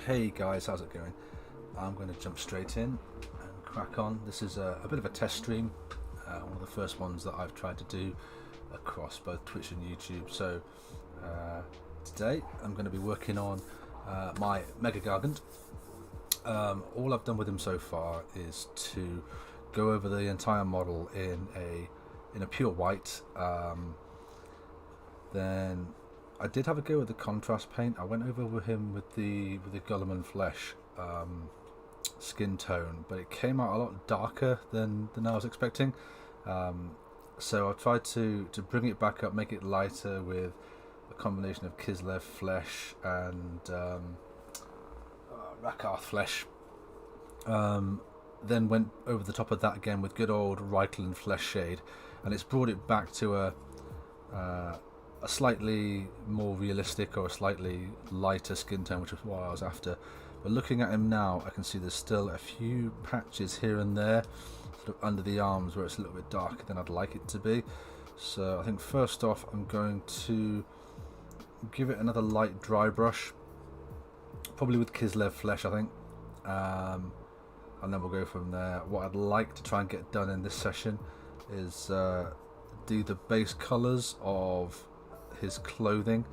Hey guys, how's it going? I'm going to jump straight in and crack on. This is a bit of a test stream, one of the first ones that I've tried to do across both Twitch and YouTube. So today I'm going to be working on my Mega Gargant. All I've done with him so far is to go over the entire model in a pure white. Then I did have a go with the contrast paint. I went over with him with the Gulliman Flesh skin tone, but it came out a lot darker than I was expecting. So I tried to bring it back up, make it lighter with a combination of Kislev Flesh and Rakarth Flesh. Then went over the top of that again with good old Reikland Flesh shade, and it's brought it back to a slightly more realistic or a slightly lighter skin tone, which is what I was after. But looking at him now, I can see there's still a few patches here and there, sort of under the arms, where it's a little bit darker than I'd like it to be. So I think first off, I'm going to give it another light dry brush, probably with Kislev Flesh, I think, and then we'll go from there. What I'd like to try and get done in this session is do the base colours of his clothing,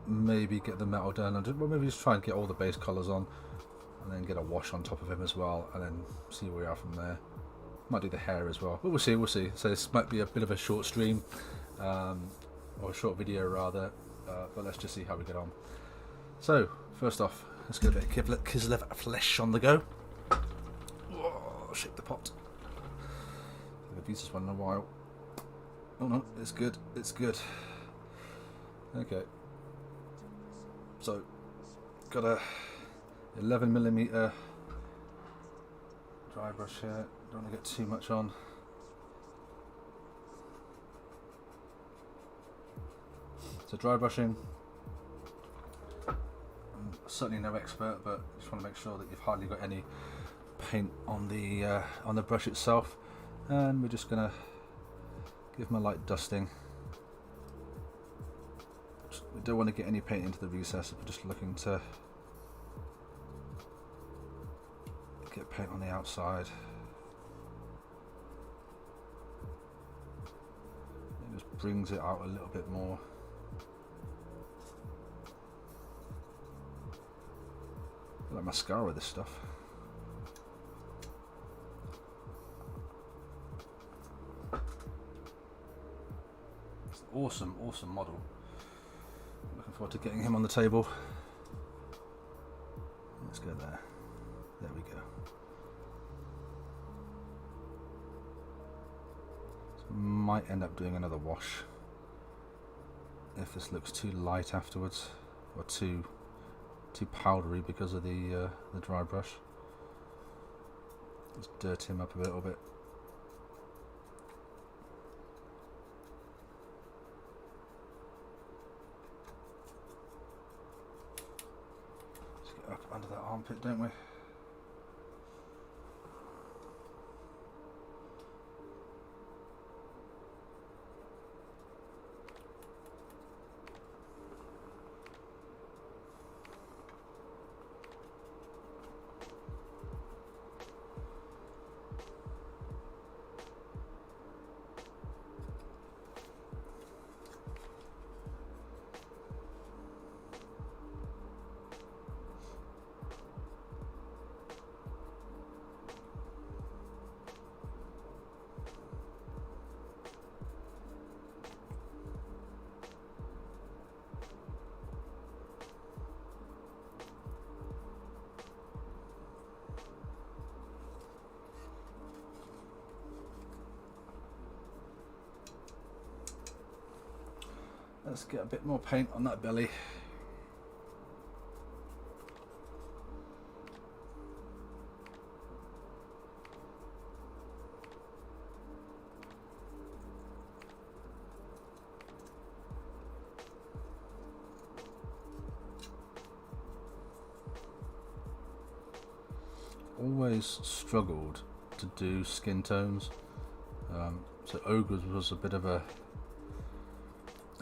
maybe get the metal done, and maybe just try and get all the base colours on, and then get a wash on top of him as well, and then see where we are from there. Might do the hair as well, but we'll see. So this might be a bit of a short stream, or a short video rather, but let's just see how we get on. So first off, let's get a bit of Kislev Flesh on the go. Whoa, shake the pot. I've used this one in a while. Oh no, it's good. Okay. So, got a 11mm dry brush here. Don't want to get too much on. So dry brushing. I'm certainly no expert, but just want to make sure that you've hardly got any paint on the brush itself, and we're just gonna give him a light dusting. We don't want to get any paint into the recess. We're just looking to get paint on the outside. It just brings it out a little bit more. I feel like mascara with this stuff. Awesome model. Looking forward to getting him on the table. Let's go there. There we go. So might end up doing another wash if this looks too light afterwards, or too powdery because of the dry brush. Just dirt him up a little bit. Up under that armpit, don't we? Let's get a bit more paint on that belly. Always struggled to do skin tones, so ogres was a bit of an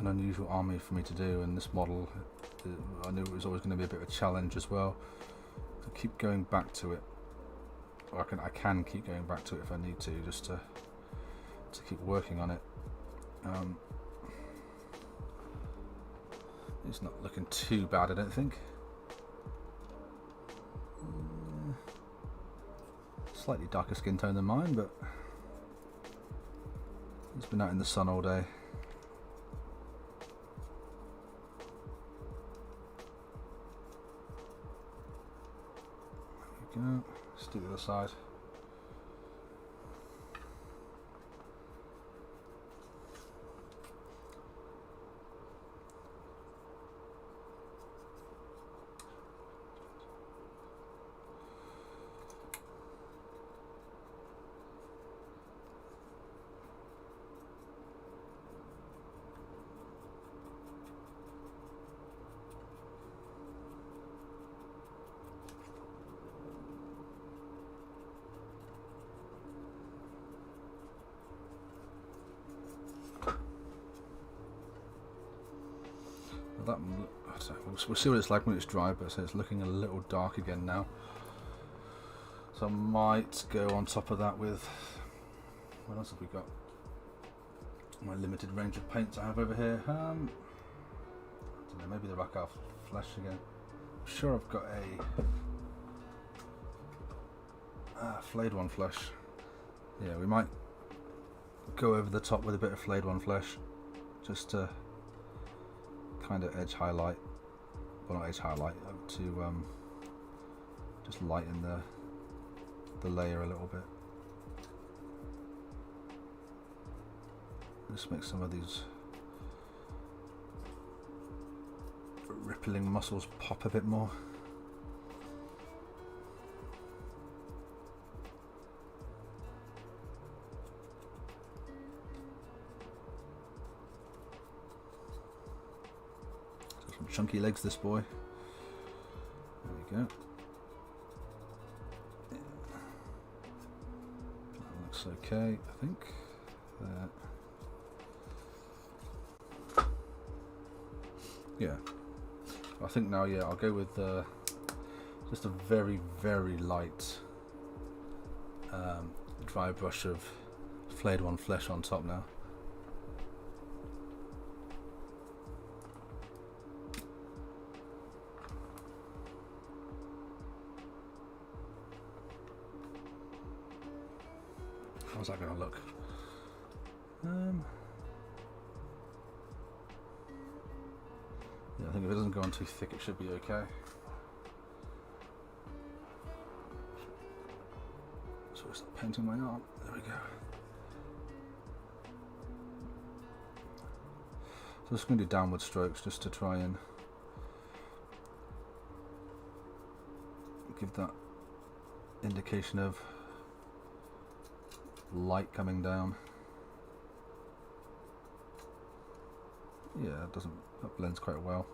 unusual army for me to do, and this model I knew it was always going to be a bit of a challenge as well. So keep going back to it. Or I can keep going back to it if I need to, just to keep working on it. It's not looking too bad, I don't think. Slightly darker skin tone than mine, but it's been out in the sun all day. There we go. Let's do the other side. We'll see what it's like when it's dry, but so it's looking a little dark again now. So I might go on top of that with, what else have we got? My limited range of paints I have over here. I don't know, maybe the Rack Off Flesh again. I'm sure I've got a Flayed One Flesh. Yeah, we might go over the top with a bit of Flayed One Flesh, just to kind of edge highlight, well not edge highlight, to just lighten the layer a little bit. Just make some of these rippling muscles pop a bit more. Chunky legs, this boy. There we go. Yeah. That looks okay, I think. Yeah. I think now, yeah, I'll go with just a very, very light dry brush of Flayed One Flesh on top now. How's that going to look? Yeah, I think if it doesn't go on too thick, it should be okay. So it's painting my arm. There we go. So I'm just going to do downward strokes just to try and give that indication of light coming down. Yeah, that blends quite well.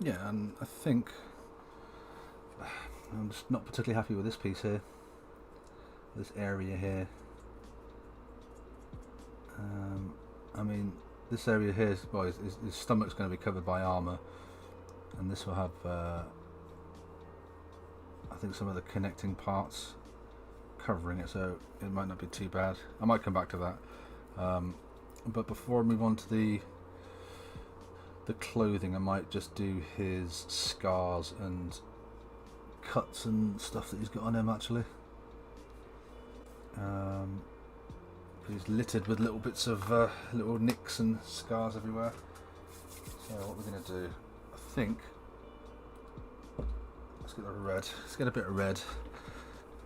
Yeah, and I think I'm just not particularly happy with this piece here, this area here. I mean, this area here, well, his stomach's going to be covered by armour, and this will have, I think, some of the connecting parts covering it, so it might not be too bad. I might come back to that. But before I move on to the clothing, I might just do his scars and cuts and stuff that he's got on him, actually. He's littered with little bits of little nicks and scars everywhere. So what we're going to do, I think, let's get the red, let's get a bit of red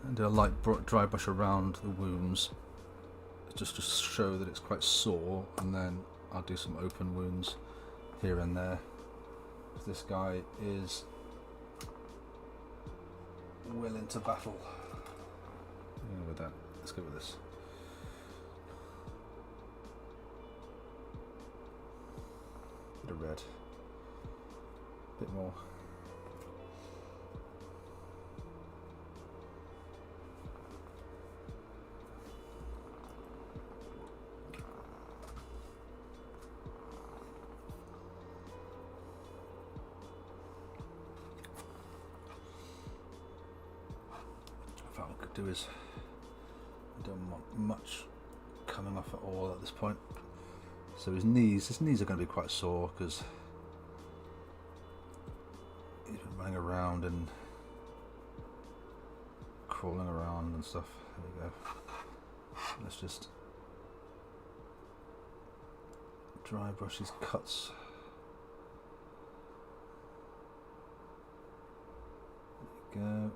and do a light dry brush around the wounds, just to show that it's quite sore, and then I'll do some open wounds here and there. This guy is willing to battle. Yeah, with that, let's go with this. Bit of red, bit more. What I could do is, I don't want much coming off at all at this point. So his knees are going to be quite sore because he's been running around and crawling around and stuff. There we go. Let's just dry brush his cuts. There we go.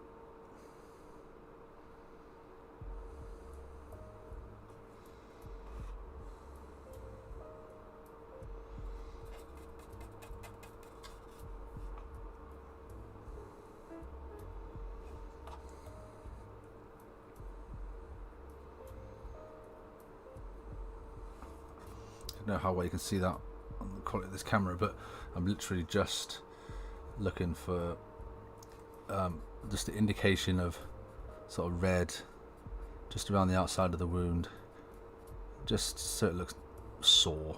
I don't know how well you can see that on the quality of this camera, but I'm literally just looking for just the indication of sort of red just around the outside of the wound, just so it looks sore.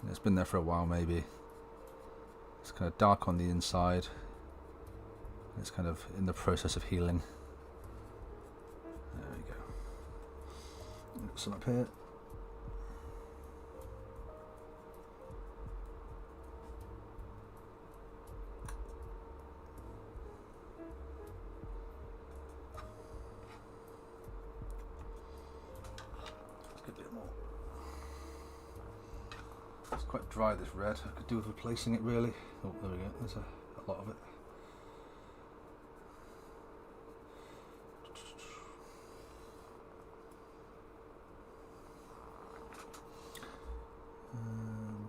It's been there for a while, maybe. It's kind of dark on the inside. It's kind of in the process of healing. There we go. Got some up here. Let's get a bit more. It's quite dry, this red. I could do with replacing it, really. Oh, there we go. There's a lot of it.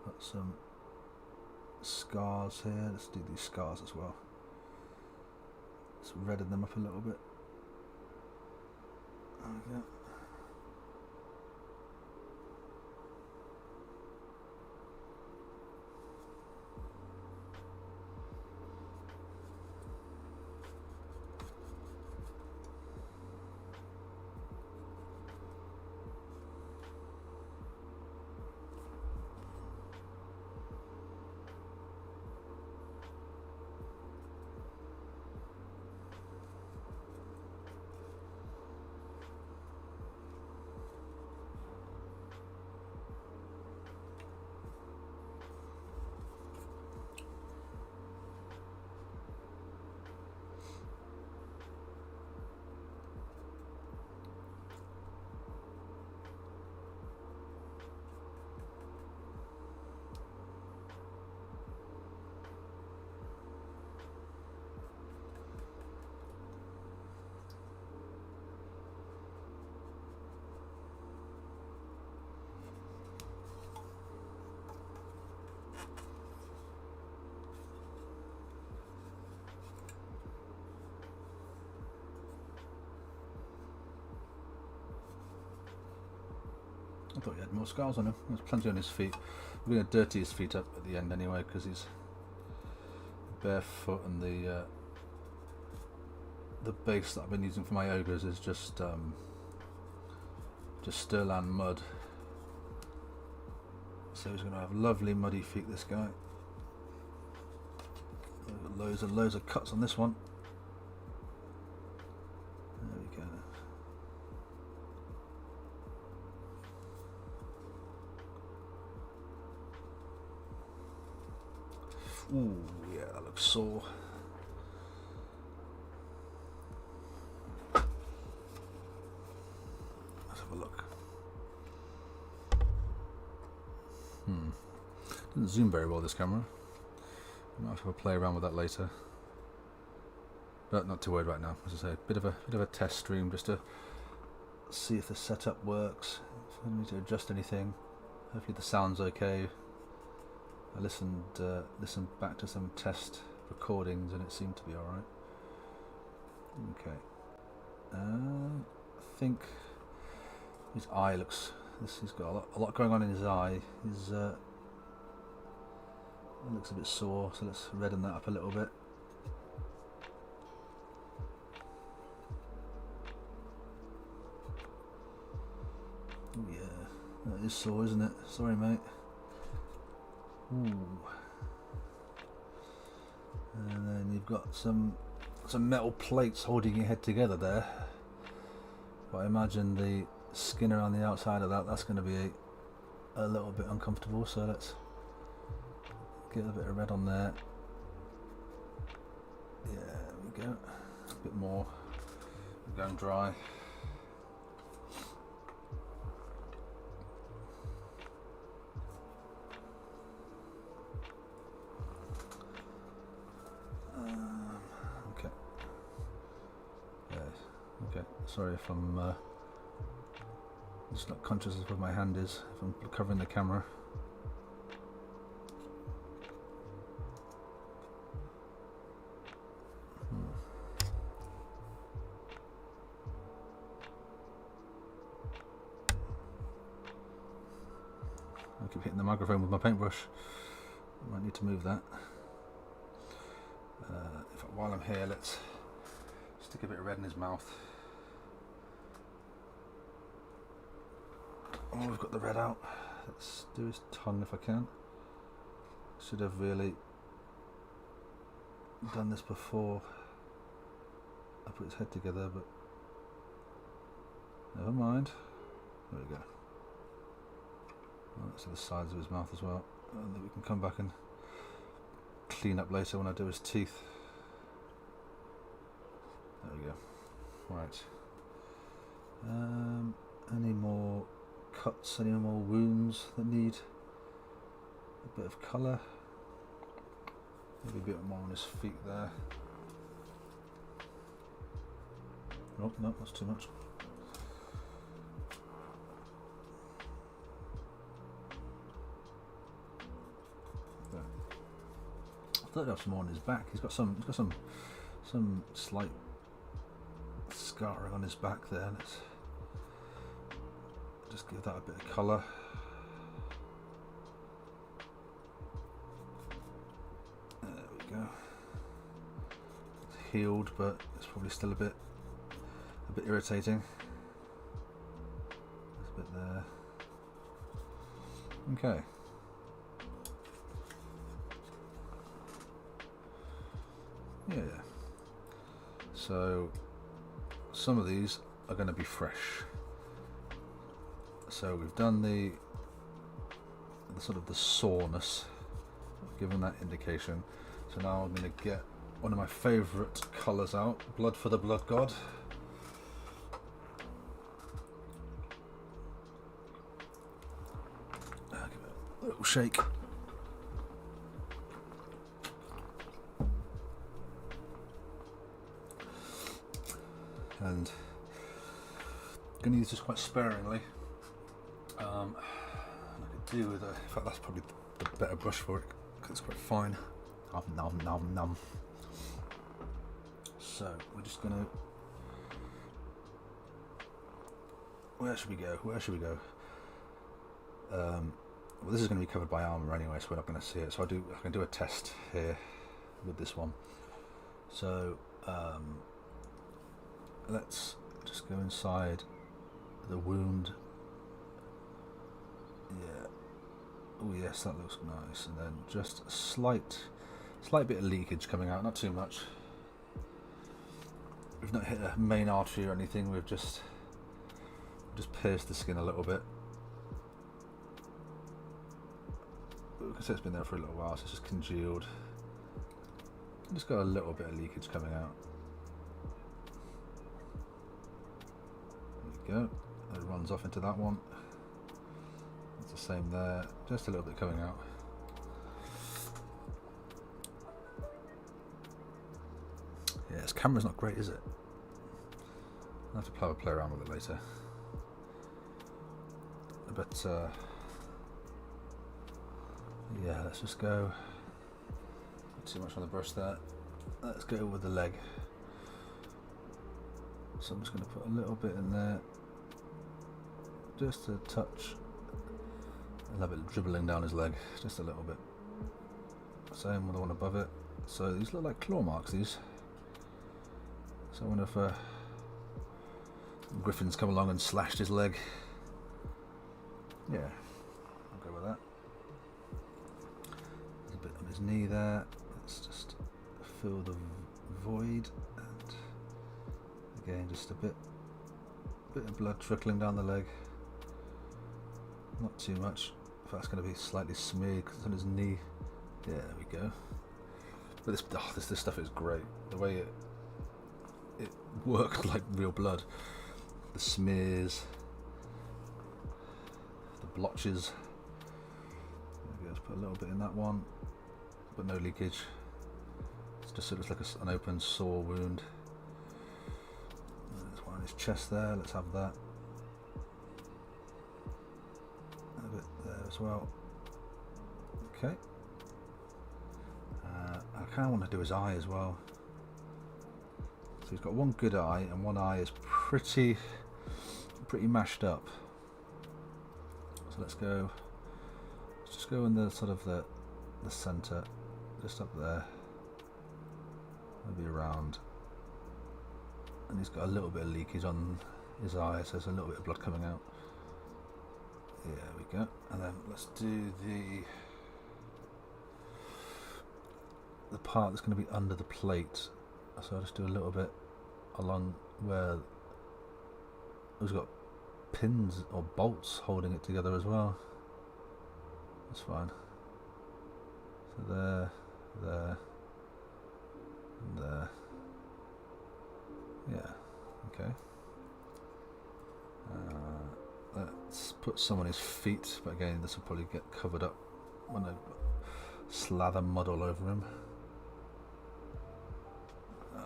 Got some scars here. Let's do these scars as well. Let's redden them up a little bit. There we go. I thought he had more scars on him. There's plenty on his feet. We're going to dirty his feet up at the end anyway, because he's barefoot, and the base that I've been using for my ogres is just Stirland mud. So he's going to have lovely muddy feet, this guy. Loads of cuts on this one. There we go. Ooh, yeah, that looks sore. Let's have a look. Doesn't zoom very well, this camera. I might have to play around with that later. But not too worried right now. As I say, bit of a test stream just to see if the setup works. If I need to adjust anything. Hopefully the sound's okay. I listened back to some test recordings and it seemed to be alright. Okay. I think his eye looks. He's got a lot going on in his eye. It looks a bit sore, so let's redden that up a little bit. Oh yeah, that is sore, isn't it? Sorry, mate. Ooh. And then you've got some metal plates holding your head together there. But I imagine the skin around the outside of that's going to be a little bit uncomfortable, so let's get a bit of red on there. Yeah, there we go. A bit more. We're going dry. Okay. Yeah. Okay. Sorry if I'm just not conscious of where my hand is. If I'm covering the camera. I keep hitting the microphone with my paintbrush. I might need to move that. In fact, while I'm here, let's stick a bit of red in his mouth. Oh, we've got the red out. Let's do his tongue if I can. Should have really done this before I put his head together, but never mind. There we go. So the sides of his mouth as well, and then we can come back and clean up later when I do his teeth. There we go. Right. Any more cuts, any more wounds that need a bit of colour? Maybe a bit more on his feet there. Oh no, that's too much. I thought I'd have some more on his back. He's got some slight scarring on his back there. Let's just give that a bit of colour. There we go. It's healed, but it's probably still a bit irritating. There's a bit there. Okay. Yeah. So some of these are going to be fresh. So we've done the sort of the soreness, given that indication. So now I'm going to get one of my favourite colours out, Blood for the Blood God. Give it a little shake. And I'm going to use this quite sparingly. I could do with in fact that's probably the better brush for it because it's quite fine. Nom nom nom. So we're just going to. Where should we go? Well, this is going to be covered by armour anyway, so we're not going to see it. So I can do a test here with this one. So let's just go inside the wound. Yeah. Oh yes, that looks nice. And then just a slight bit of leakage coming out, not too much. We've not hit a main artery or anything. We've just pierced the skin a little bit. Because it's been there for a little while, so it's just congealed. Just got a little bit of leakage coming out. There we go. It runs off into that one. It's the same there. Just a little bit coming out. Yeah, this camera's not great, is it? I'll have to play around with it later. But yeah, let's just go. Not too much on the brush there. Let's go with the leg. So I'm just going to put a little bit in there, just a touch. A little bit dribbling down his leg, just a little bit. Same with the one above it. So these look like claw marks, these. So I wonder if Griffin's come along and slashed his leg. Yeah, I'll go with that. There's a bit on his knee there. Let's just fill the void, and again just a bit of blood trickling down the leg. Not too much. If that's going to be slightly smeared because it's on his knee. Yeah, there we go. But this stuff is great. The way it worked like real blood. The smears, the blotches. Maybe let's put a little bit in that one, but no leakage. It's just sort of like an open sore wound. There's one on his chest there. Let's have that. A bit there as well. Okay. I kind of want to do his eye as well. So he's got one good eye, and one eye is pretty mashed up. So let's just go in the sort of the center, just up there, maybe around. And he's got a little bit of leakage on his eye, so there's a little bit of blood coming out. Yeah, there we go. And then let's do the part that's going to be under the plate. So I'll just do a little bit along where we've got pins or bolts holding it together as well. That's fine. So there, and there. Yeah, okay. Let's put some on his feet, but again this will probably get covered up when I slather mud all over him.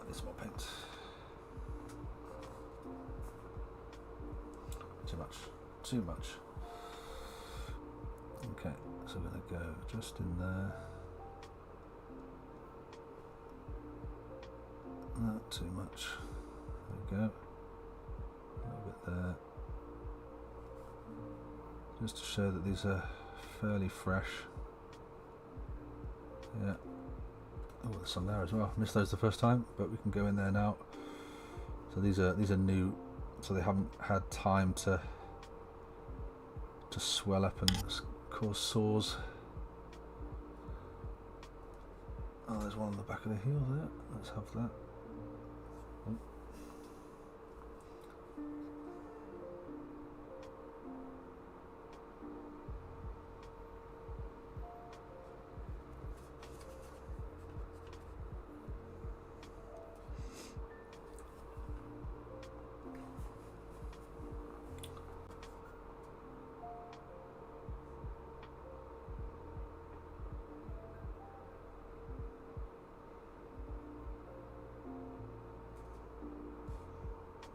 Need some more paint. Too much. Okay, so we're going to go just in there. Not too much. There we go. A little bit there. Just to show that these are fairly fresh. Yeah. Oh, there's some there as well. Missed those the first time, but we can go in there now. So these are new, so they haven't had time to swell up and cause sores. Oh, there's one on the back of the heel there. Let's have that. Oh.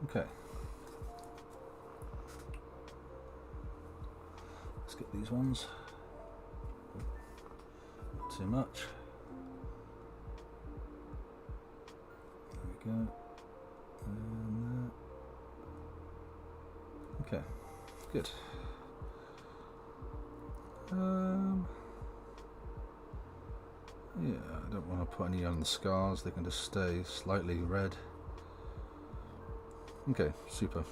Okay. Let's get these ones. Not too much. There we go. And okay, good. Yeah, I don't want to put any on the scars, they can just stay slightly red. Okay, super.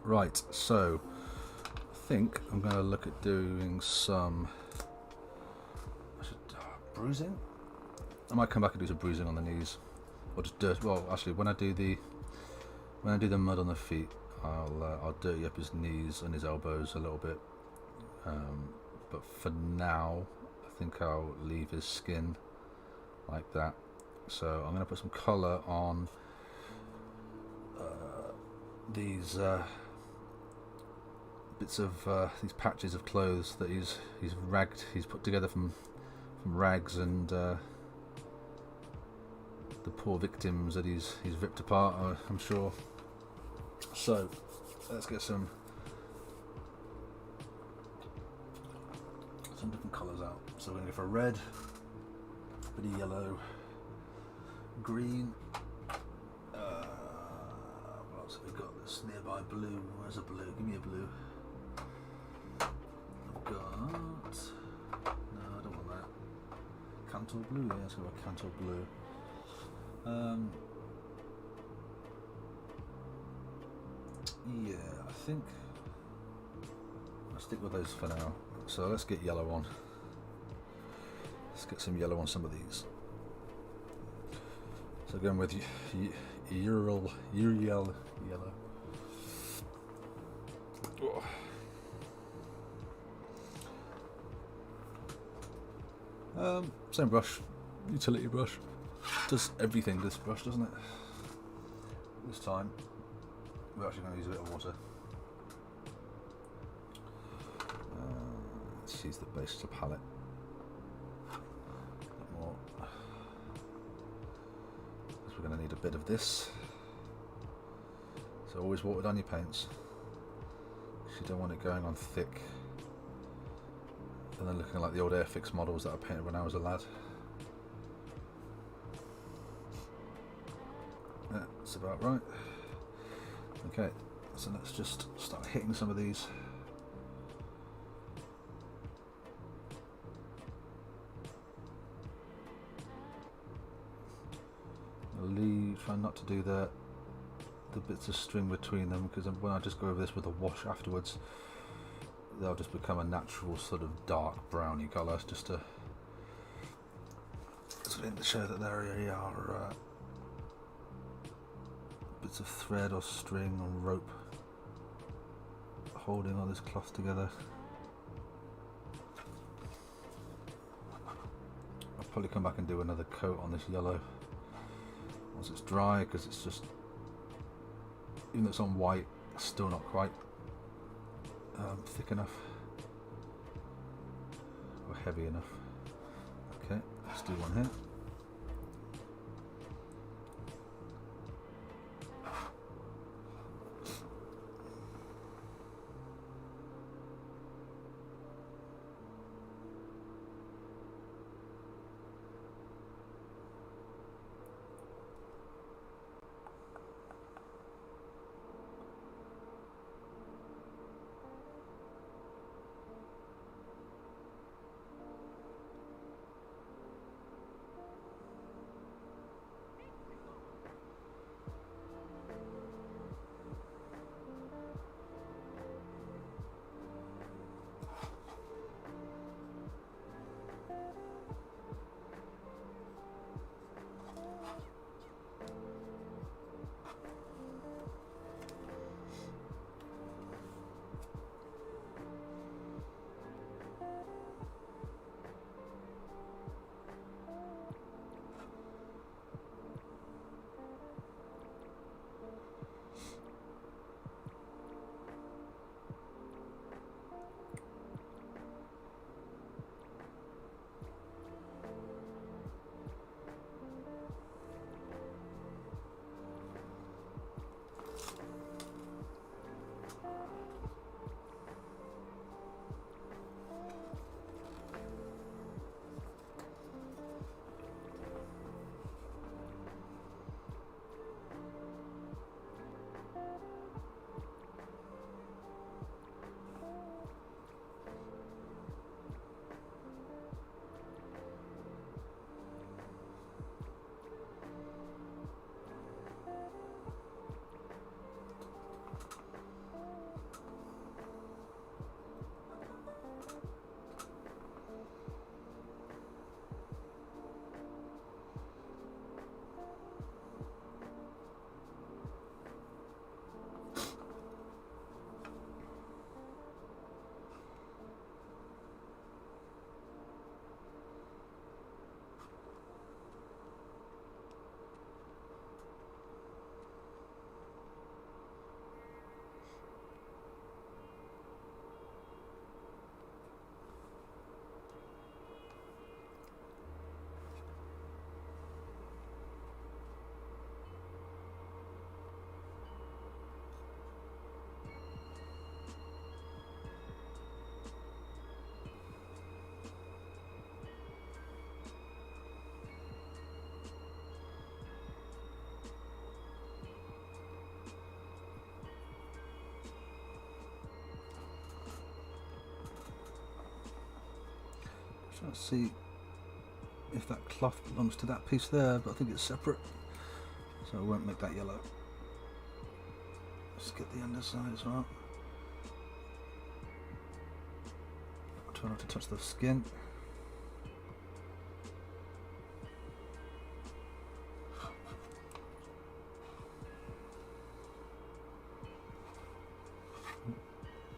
Right, so I think I'm going to look at doing some bruising. I might come back and do some bruising on the knees, or just dirt. Well, actually, when I do the mud on the feet, I'll dirty up his knees and his elbows a little bit. But for now, I think I'll leave his skin like that. So I'm going to put some colour on these bits of these patches of clothes that he's put together from rags and the poor victims that he's ripped apart, I'm sure. So let's get some different colours out. So we're going to go for red, a bit of yellow, green. What else have we got? This nearby blue. Where's a blue? Give me a blue. I've got. No, I don't want that. Cantor blue. Yeah, let's go with Cantor blue. Yeah, I think I'll stick with those for now. So let's get yellow on. Let's get some yellow on some of these. So going with Uriel yellow. Same brush, utility brush. Does everything, this brush, doesn't it? This time we're actually going to use a bit of water. Let's use the base of the palette. A bit more. Because we're going to need a bit of this. So always water down your paints. You don't want it going on thick and then looking like the old Airfix models that I painted when I was a lad. That's about right. Okay, so let's just start hitting some of these. Try not to do the bits of string between them, because when I just go over this with a wash afterwards, they'll just become a natural sort of dark browny colour, just to show that there are bits of thread or string or rope holding all this cloth together. I'll probably come back and do another coat on this yellow once it's dry, because it's just, even though it's on white, it's still not quite thick enough or heavy enough. Okay, let's do one here. trying to see if that cloth belongs to that piece there, but I think it's separate, so I won't make that yellow. Let's get the underside as well. Try not to touch the skin.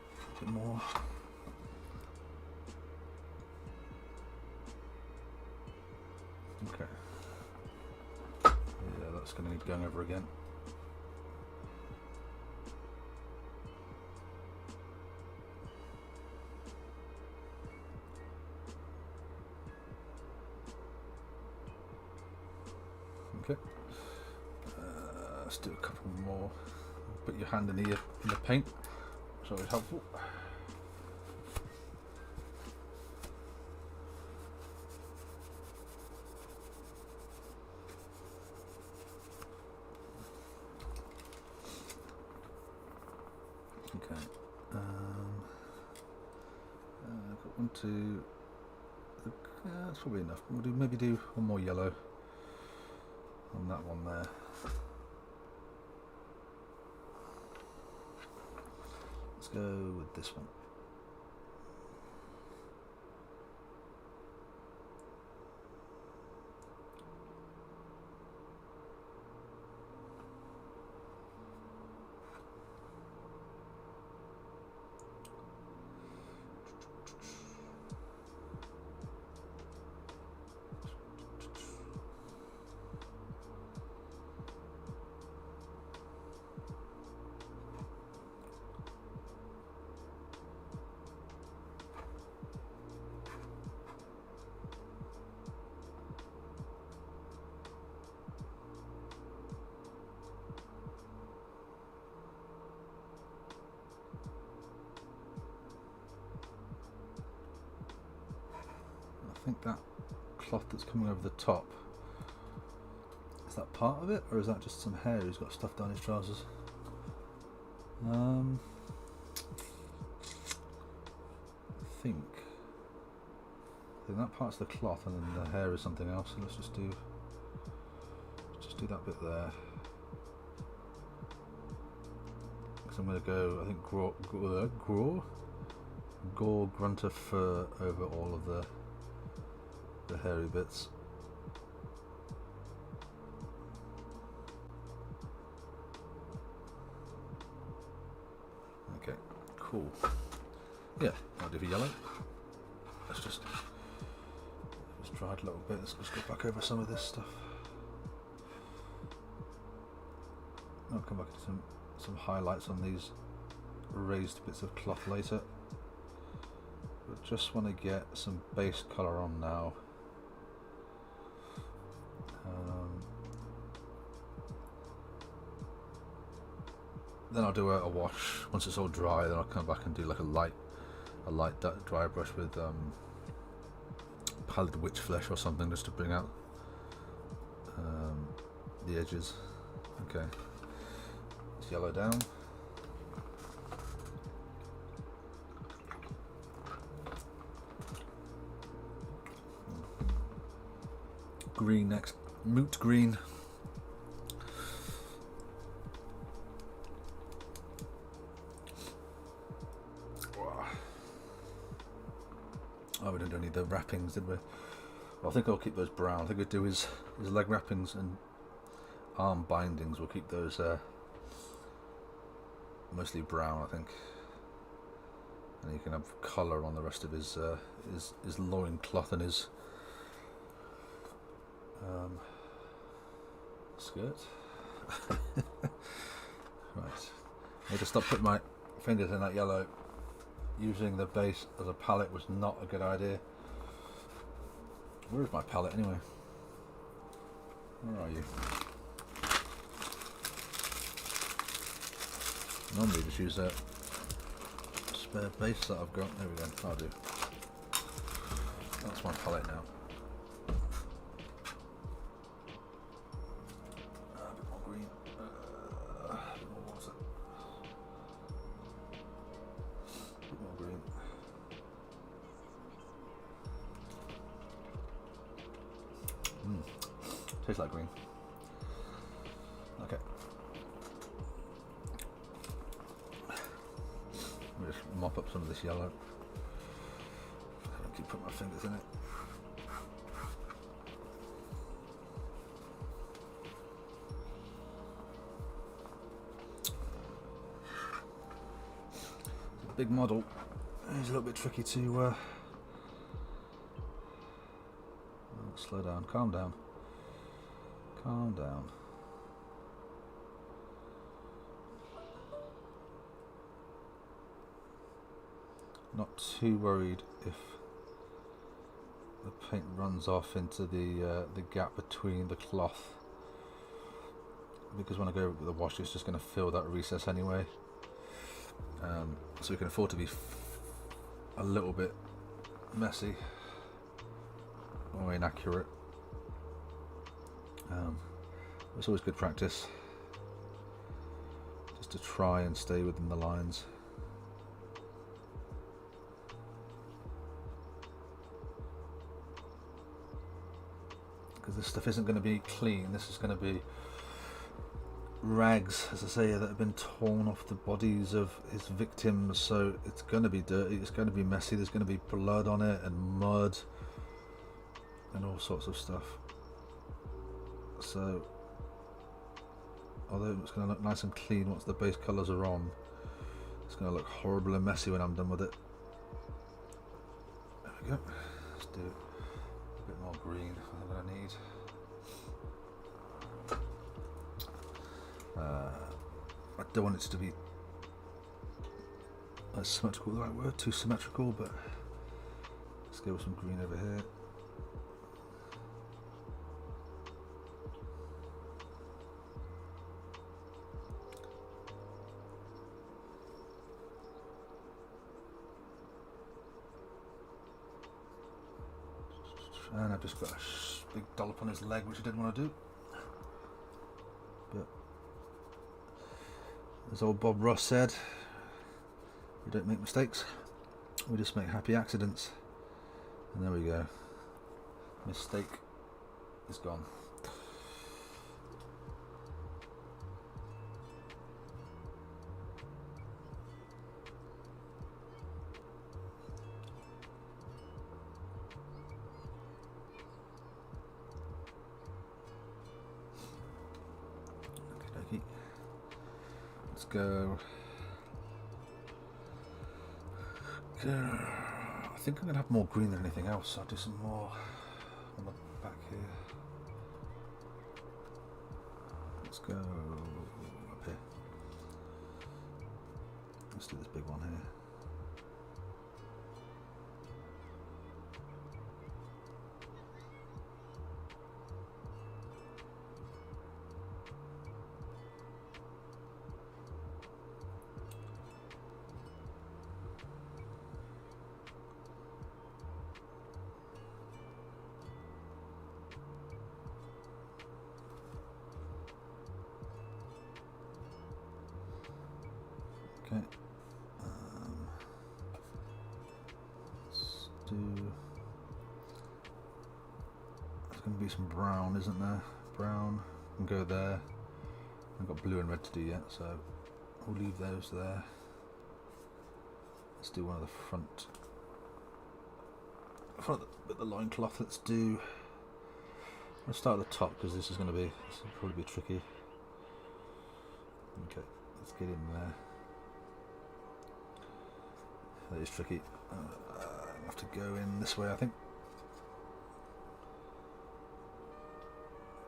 A bit more. Okay. Yeah, that's going to need going over again. Okay. Let's do a couple more. Put your hand in the paint. It's always helpful. Okay. Got one, two. That's probably enough. We'll maybe do one more yellow on that one there. Let's go with this one. I think that cloth that's coming over the top, is that part of it, or is that just some hair he's got stuffed down his trousers? I think that part's the cloth and then the hair is something else, so let's just do that bit there. Because I'm going to go, I think, gore grunter fur over all of the hairy bits. Okay, cool. Yeah, I'll do the yellow. Let's just try it a little bit. Let's just go back over some of this stuff. I'll come back to some highlights on these raised bits of cloth later. But just want to get some base colour on now. Then I'll do a wash. Once it's all dry, then I'll come back and do like a light dry brush with pallid witch flesh or something, just to bring out the edges. Okay, let's yellow down. Green next, moot green. Oh, we didn't do any of the wrappings, did we? Well, I think I'll keep those brown. I think we'll do his leg wrappings and arm bindings. We'll keep those mostly brown, I think. And you can have colour on the rest of his loin cloth and his skirt. Right. I need to stop putting my fingers in that yellow. Using the base as a palette was not a good idea. Where is my palette anyway? Where are you? Normally just use that spare base that I've got. There we go. I'll do. That's my palette now. A bit more green. A bit more water. A bit more green. Tastes like green. Okay. Let me just mop up some of this yellow. I keep putting my fingers in it. It's a big model. It's a little bit tricky to slow down, calm down. Calm down. Not too worried if the paint runs off into the gap between the cloth, because when I go with the wash it's just going to fill that recess anyway. So we can afford to be a little bit messy or inaccurate. It's always good practice just to try and stay within the lines. Because this stuff isn't going to be clean, this is going to be rags, as I say, that have been torn off the bodies of his victims, so it's going to be dirty, it's going to be messy, there's going to be blood on it and mud and all sorts of stuff. So although it's going to look nice and clean once the base colours are on, it's going to look horrible and messy when I'm done with it. There we go. Let's do a bit more green than I need. I don't want it to be symmetrical, the right word, too symmetrical, but let's go with some green over here. And I've just got a big dollop on his leg, which I didn't want to do. But as old Bob Ross said, we don't make mistakes, we just make happy accidents. And there we go. Mistake is gone. Let's go. I think I'm going to have more green than anything else, so I'll do some more on the back here. Let's go up here. Let's do this big one here. Okay, let's do, there's going to be some brown, isn't there? Brown, can go there. I've got blue and red to do yet, so we'll leave those there. Let's do one of the front of the loincloth. Let's do, let's start at the top, because this will probably be tricky. Okay, let's get in there. That is tricky. I have to go in this way, I think.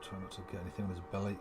Try not to get anything on his belly.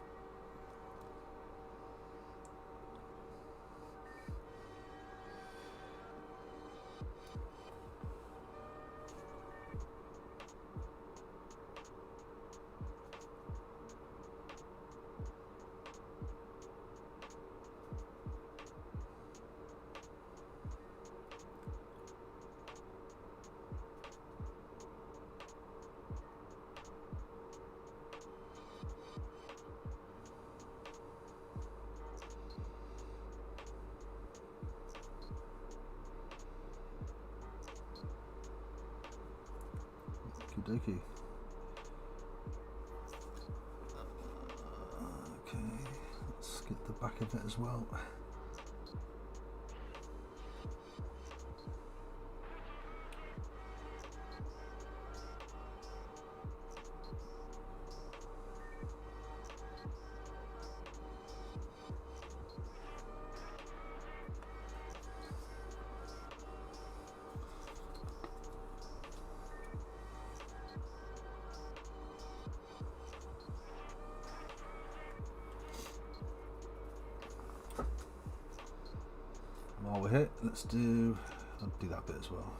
Okie dokie. back of it as well. While we're here, I'll do that bit as well.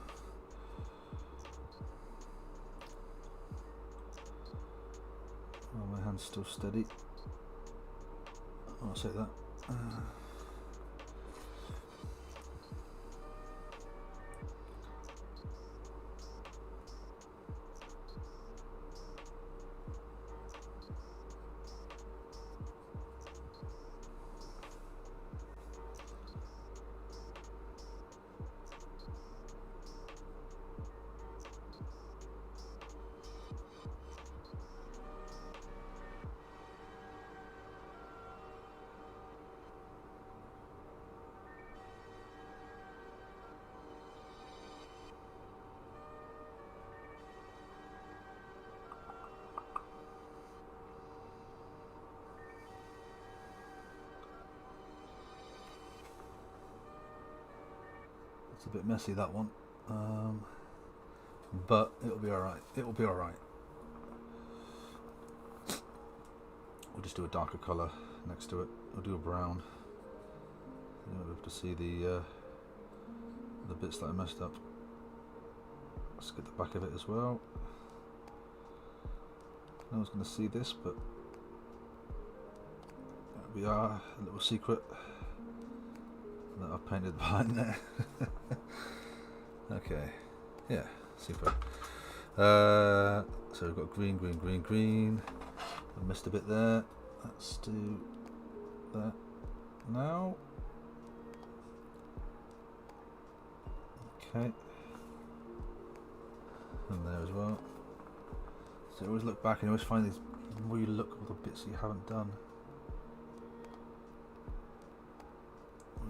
Oh, my hand's still steady. I'll say that. It's a bit messy, that one, but it'll be alright. It will be alright. We'll just do a darker colour next to it. I'll do a brown. You'll be able to see the bits that I messed up. Let's get the back of it as well. No one's going to see this, but that'll be our little secret that I've painted behind there. Okay, yeah, super. So we've got green, green, green, green. I missed a bit there. Let's do that now. Okay, and there as well. So always look back and always find these where you look at all the bits you haven't done.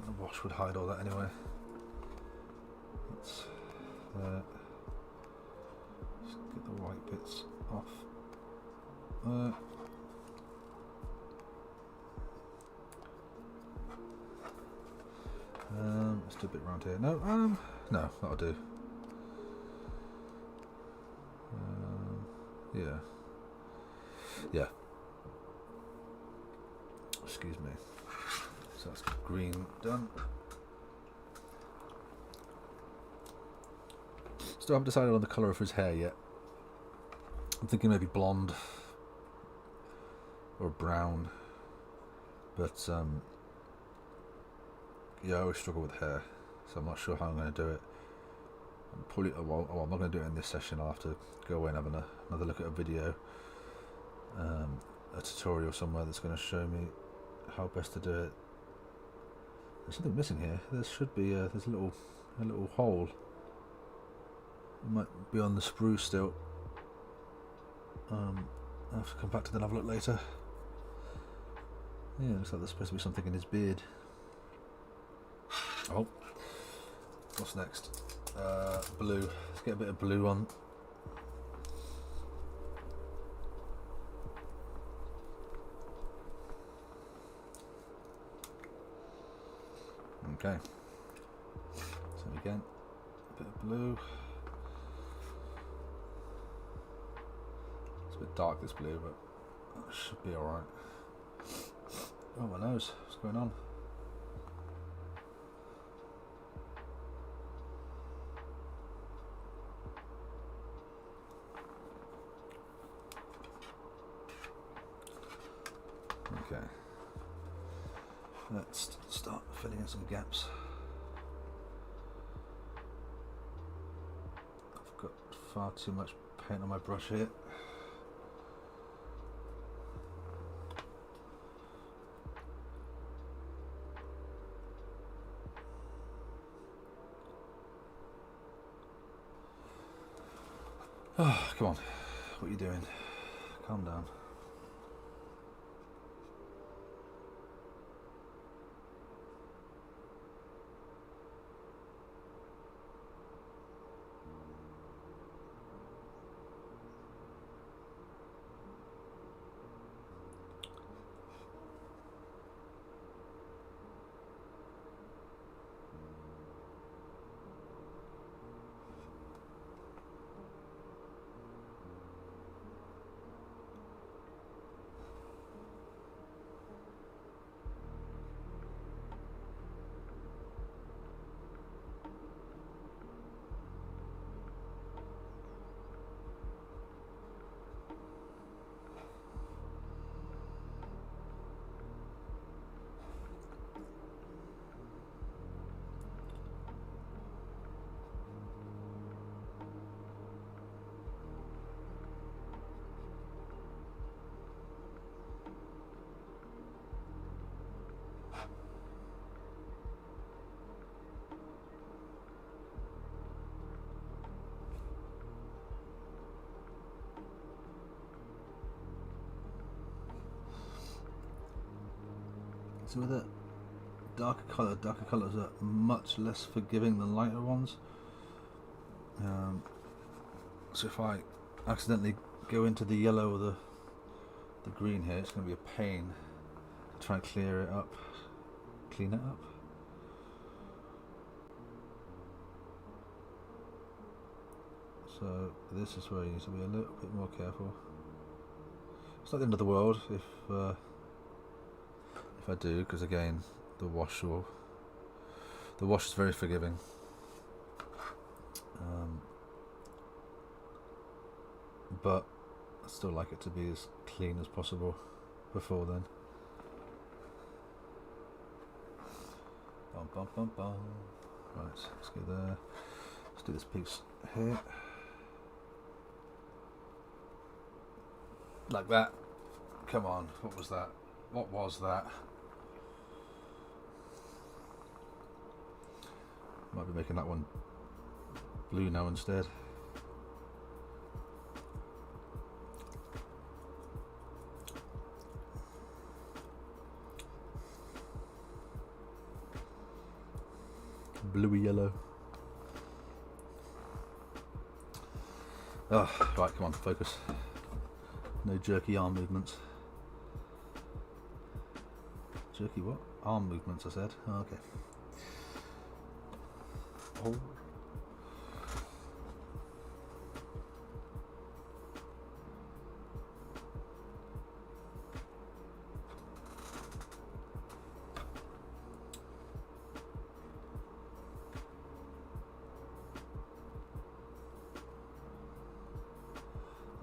The wash would hide all that anyway. Let's just get the white bits off. Let's do a bit around here. No, that'll do. Yeah. Excuse me. So that's green done. Still haven't decided on the colour of his hair yet. I'm thinking maybe blonde or brown, but yeah, I always struggle with hair, so I'm not sure how I'm going to do it. I'm not going to do it in this session. I'll have to go away and have another look at a video, a tutorial somewhere that's going to show me how best to do it. There's something missing here. There should be there's a little hole. It might be on the sprue still. I'll have to come back to that and have a look later. Yeah, looks like there's supposed to be something in his beard. Oh, what's next? Blue. Let's get a bit of blue on. Okay. So again, a bit of blue. It's a bit dark, this blue, but it should be alright. Oh, my nose. What's going on? Okay. Let's start filling in some gaps. I've got far too much paint on my brush here. Oh, come on. What are you doing? Calm down. So with a darker colours are much less forgiving than lighter ones. So if I accidentally go into the yellow or the green here, it's going to be a pain to try and clean it up. So this is where you need to be a little bit more careful. It's not the end of the world if I do, because again the wash is very forgiving. But I still like it to be as clean as possible before then. Bum, bum, bum, bum. Right, let's go there. Let's do this piece here. Like that. Come on, what was that? What was that? Might be making that one blue now instead. Bluey yellow. Oh, right, come on, focus. No jerky arm movements. Jerky what? Arm movements, I said. Oh, okay. Oh.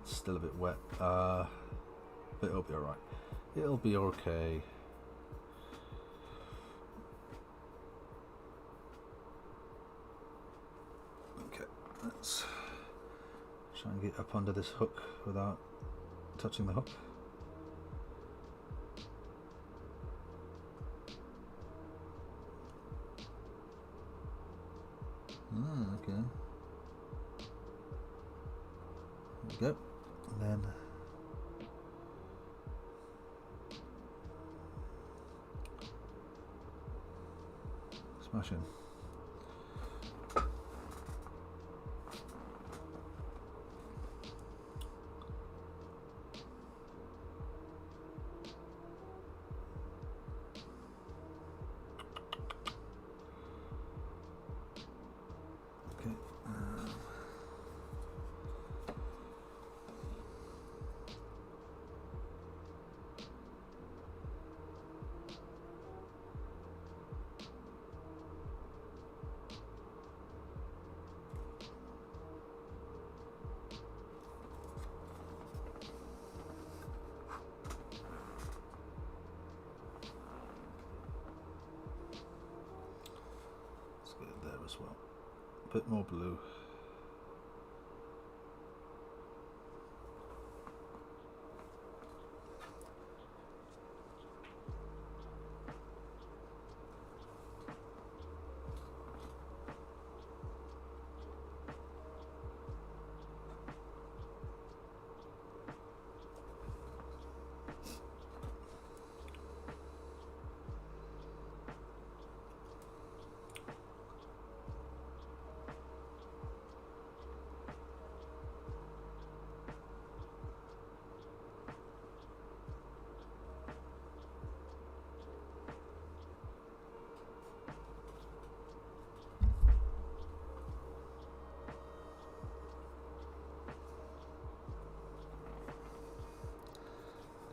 Still a bit wet, but it'll be alright. It'll be okay. Okay, let's try and get up under this hook without touching the hook. Okay. There we go. And then smash in. Okay. As well, a bit more blue.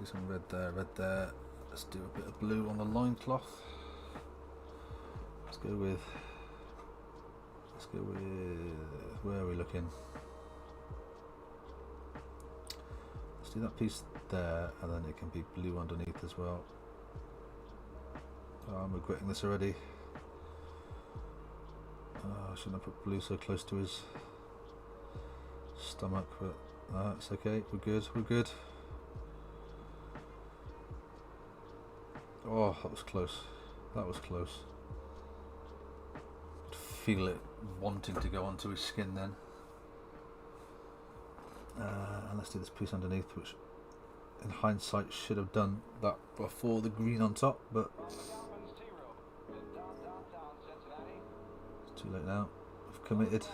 Do some red there, red there. Let's do a bit of blue on the loincloth. Let's go with, where are we looking? Let's do that piece there, and then it can be blue underneath as well. Oh, I'm regretting this already. Oh, shouldn't have put blue so close to his stomach, but it's okay, we're good, we're good. Oh, that was close. That was close. Could feel it wanting to go onto his skin then. And let's do this piece underneath, which in hindsight should have done that before the green on top, but it's too late now. I've committed.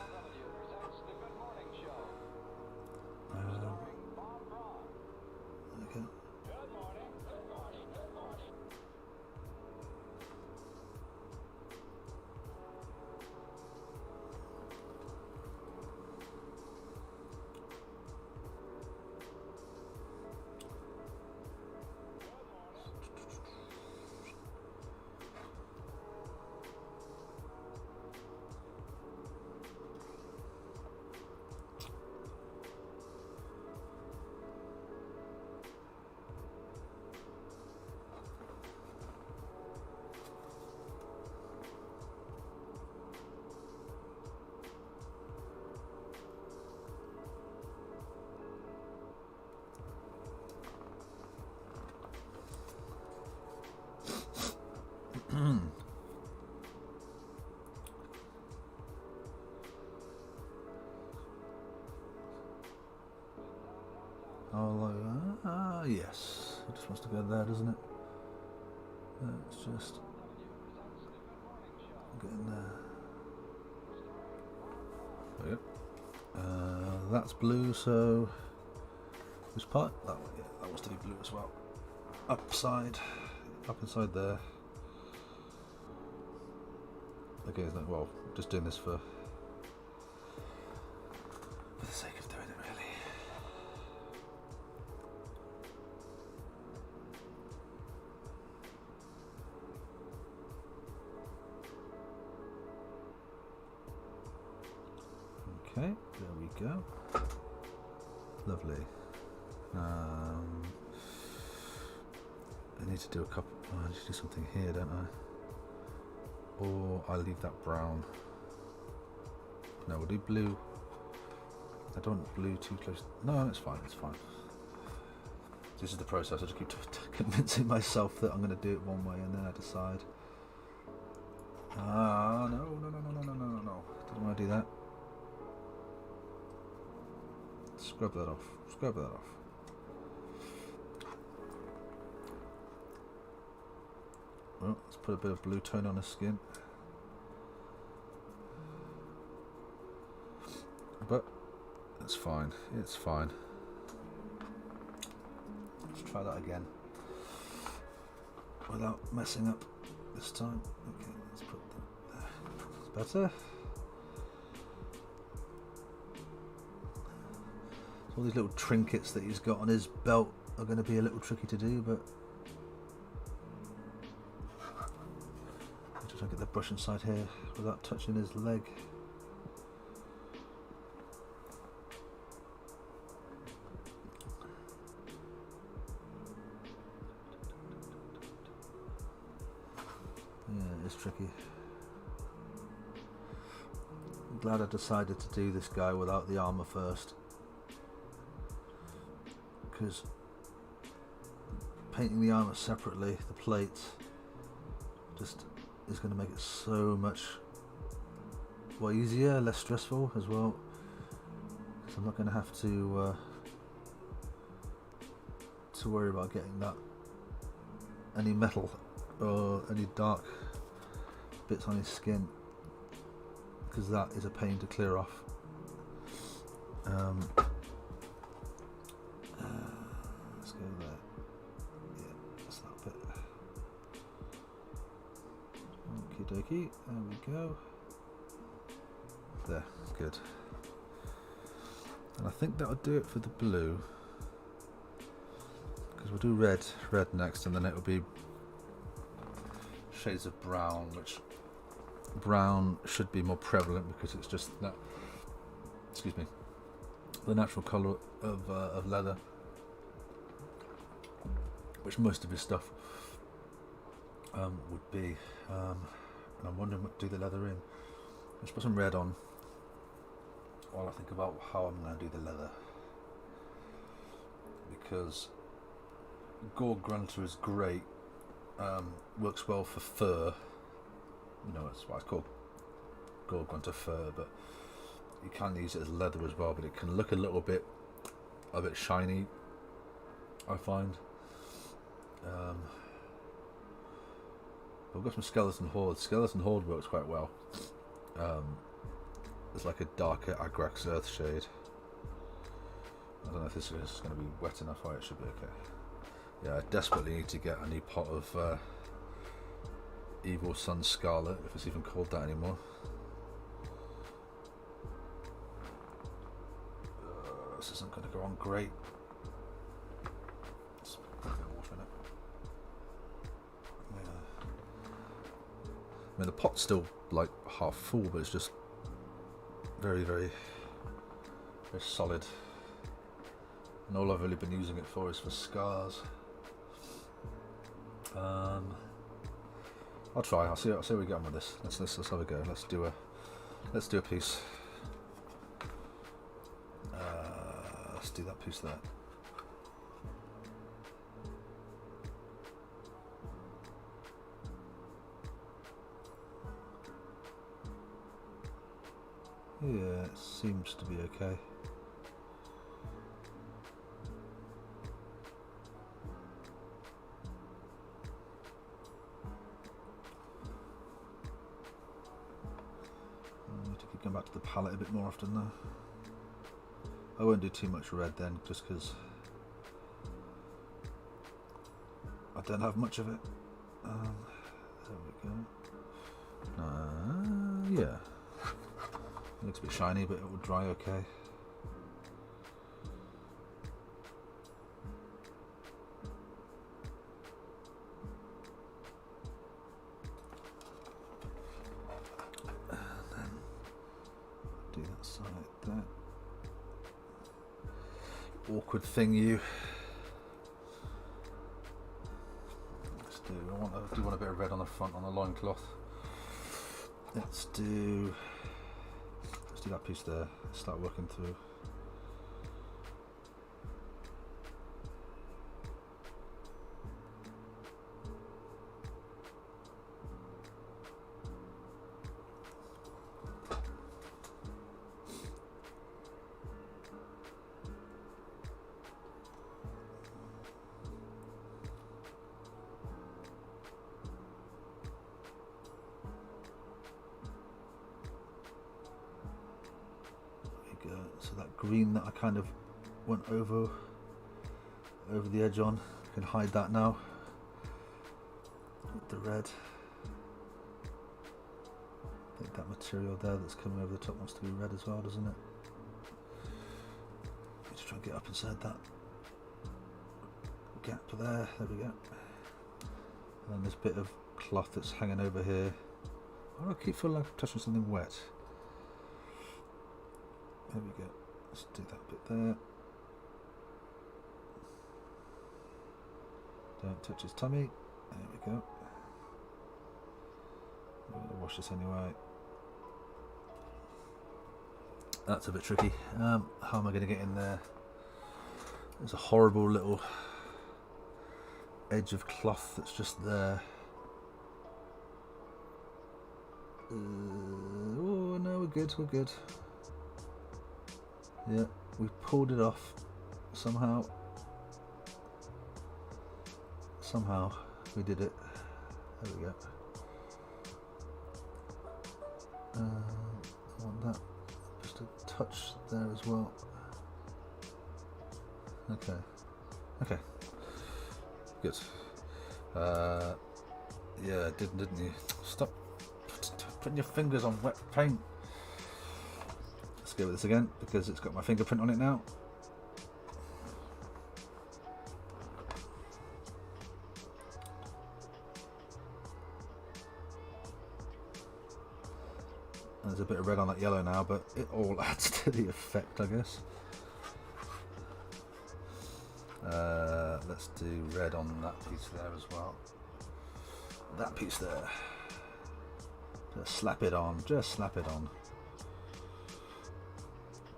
Okay. Yes, it just wants to go there, doesn't it? It's just getting there. There we go. That's blue, so this part, that one, yeah, that wants to be blue as well. Up inside there. Okay, isn't it? Well, just doing this for the sake of doing it, really. Okay, there we go. Lovely. I need to do a couple. Oh, I need to do something here, don't I? Or I'll leave that brown. No, we'll do blue. I don't want blue too close. No, it's fine. It's fine. This is the process. I just keep convincing myself that I'm going to do it one way, and then I decide. No. Didn't want to do that. Scrub that off. Scrub that off. Well, let's put a bit of blue tone on his skin. But it's fine. It's fine. Let's try that again. Without messing up this time. Okay, let's put that there. It's better. All these little trinkets that he's got on his belt are going to be a little tricky to do, but just get the brush inside here without touching his leg. Yeah, it's tricky. I'm glad I decided to do this guy without the armour first, because painting the armour separately, the plates, just is going to make it so much easier, less stressful as well, because I'm not going to have to worry about getting that any metal or any dark bits on his skin, because that is a pain to clear off. Let's go there. Yeah, that's that bit. Okie dokie, there we go. There, good. And I think that'll do it for the blue, because we'll do red next, and then it'll be shades of brown, which brown should be more prevalent because it's just that, excuse me, the natural colour of leather, which most of his stuff would be. And I'm wondering what to do the leather in. Let's put some red on while I think about how I'm going to do the leather, because Gargant is great, works well for fur. You know, that's why it's called Gargant fur, but you can use it as leather as well, but it can look a bit shiny I find. We've got some Skeleton Horde. Skeleton Horde works quite well. It's like a darker Agrax Earth shade. I don't know if this is going to be wet enough. Oh, it should be okay. Yeah, I desperately need to get a new pot of Evil Sun Scarlet, if it's even called that anymore. This isn't going to go on great. Let's put a bit of water in it. Yeah. I mean, the pot's still like half full, but it's just very, very, very solid. And all I've really been using it for is for scars. I'll try. I'll see how we get on with this. Let's have a go. Let's do a piece. Let's do that piece there. Yeah, it seems to be okay. I need to keep going back to the palette a bit more often now. I won't do too much red then, just because I don't have much of it. There we go. Yeah. It looks a bit shiny, but it will dry okay. And then do that side there. Awkward thing, you. Let's do. I do want a bit of red on the front on the loincloth. Let's do that piece there. Start working through. So that green that I kind of went over the edge on, I can hide that now with the red. I think that material there that's coming over the top wants to be red as well, doesn't it? Let's try and get up inside that gap there. There we go. And then this bit of cloth that's hanging over here. I keep feeling like I'm touching something wet. There we go. Let's do that bit there. Don't touch his tummy. There we go. I'm going to wash this anyway. That's a bit tricky. How am I going to get in there? There's a horrible little edge of cloth that's just there. Oh no, we're good, we're good. Yeah, we pulled it off somehow. Somehow we did it. There we go. I want that just a touch there as well. Okay. Okay. Good. Yeah, didn't you? Stop putting your fingers on wet paint. Let's go with this again because it's got my fingerprint on it now. There's a bit of red on that yellow now, but it all adds to the effect, I guess. Let's do red on that piece there as well. That piece there. Just slap it on. Just slap it on.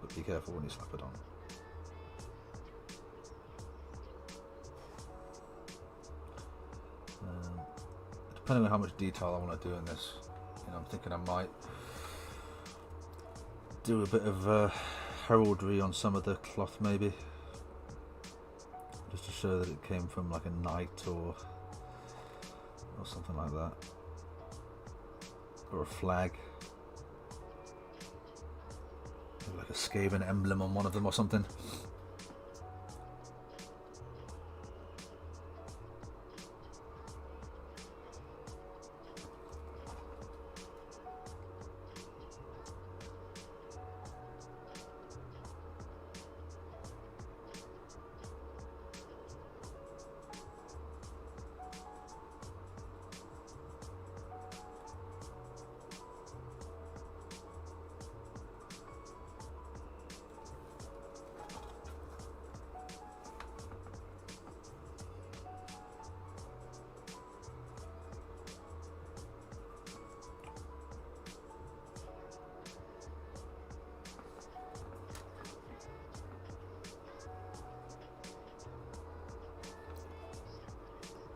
But be careful when you slap it on. Depending on how much detail I want to do in this, you know, I'm thinking I might do a bit of heraldry on some of the cloth maybe. just to show that it came from like a knight or something like that, or a flag, maybe like a Skaven emblem on one of them or something.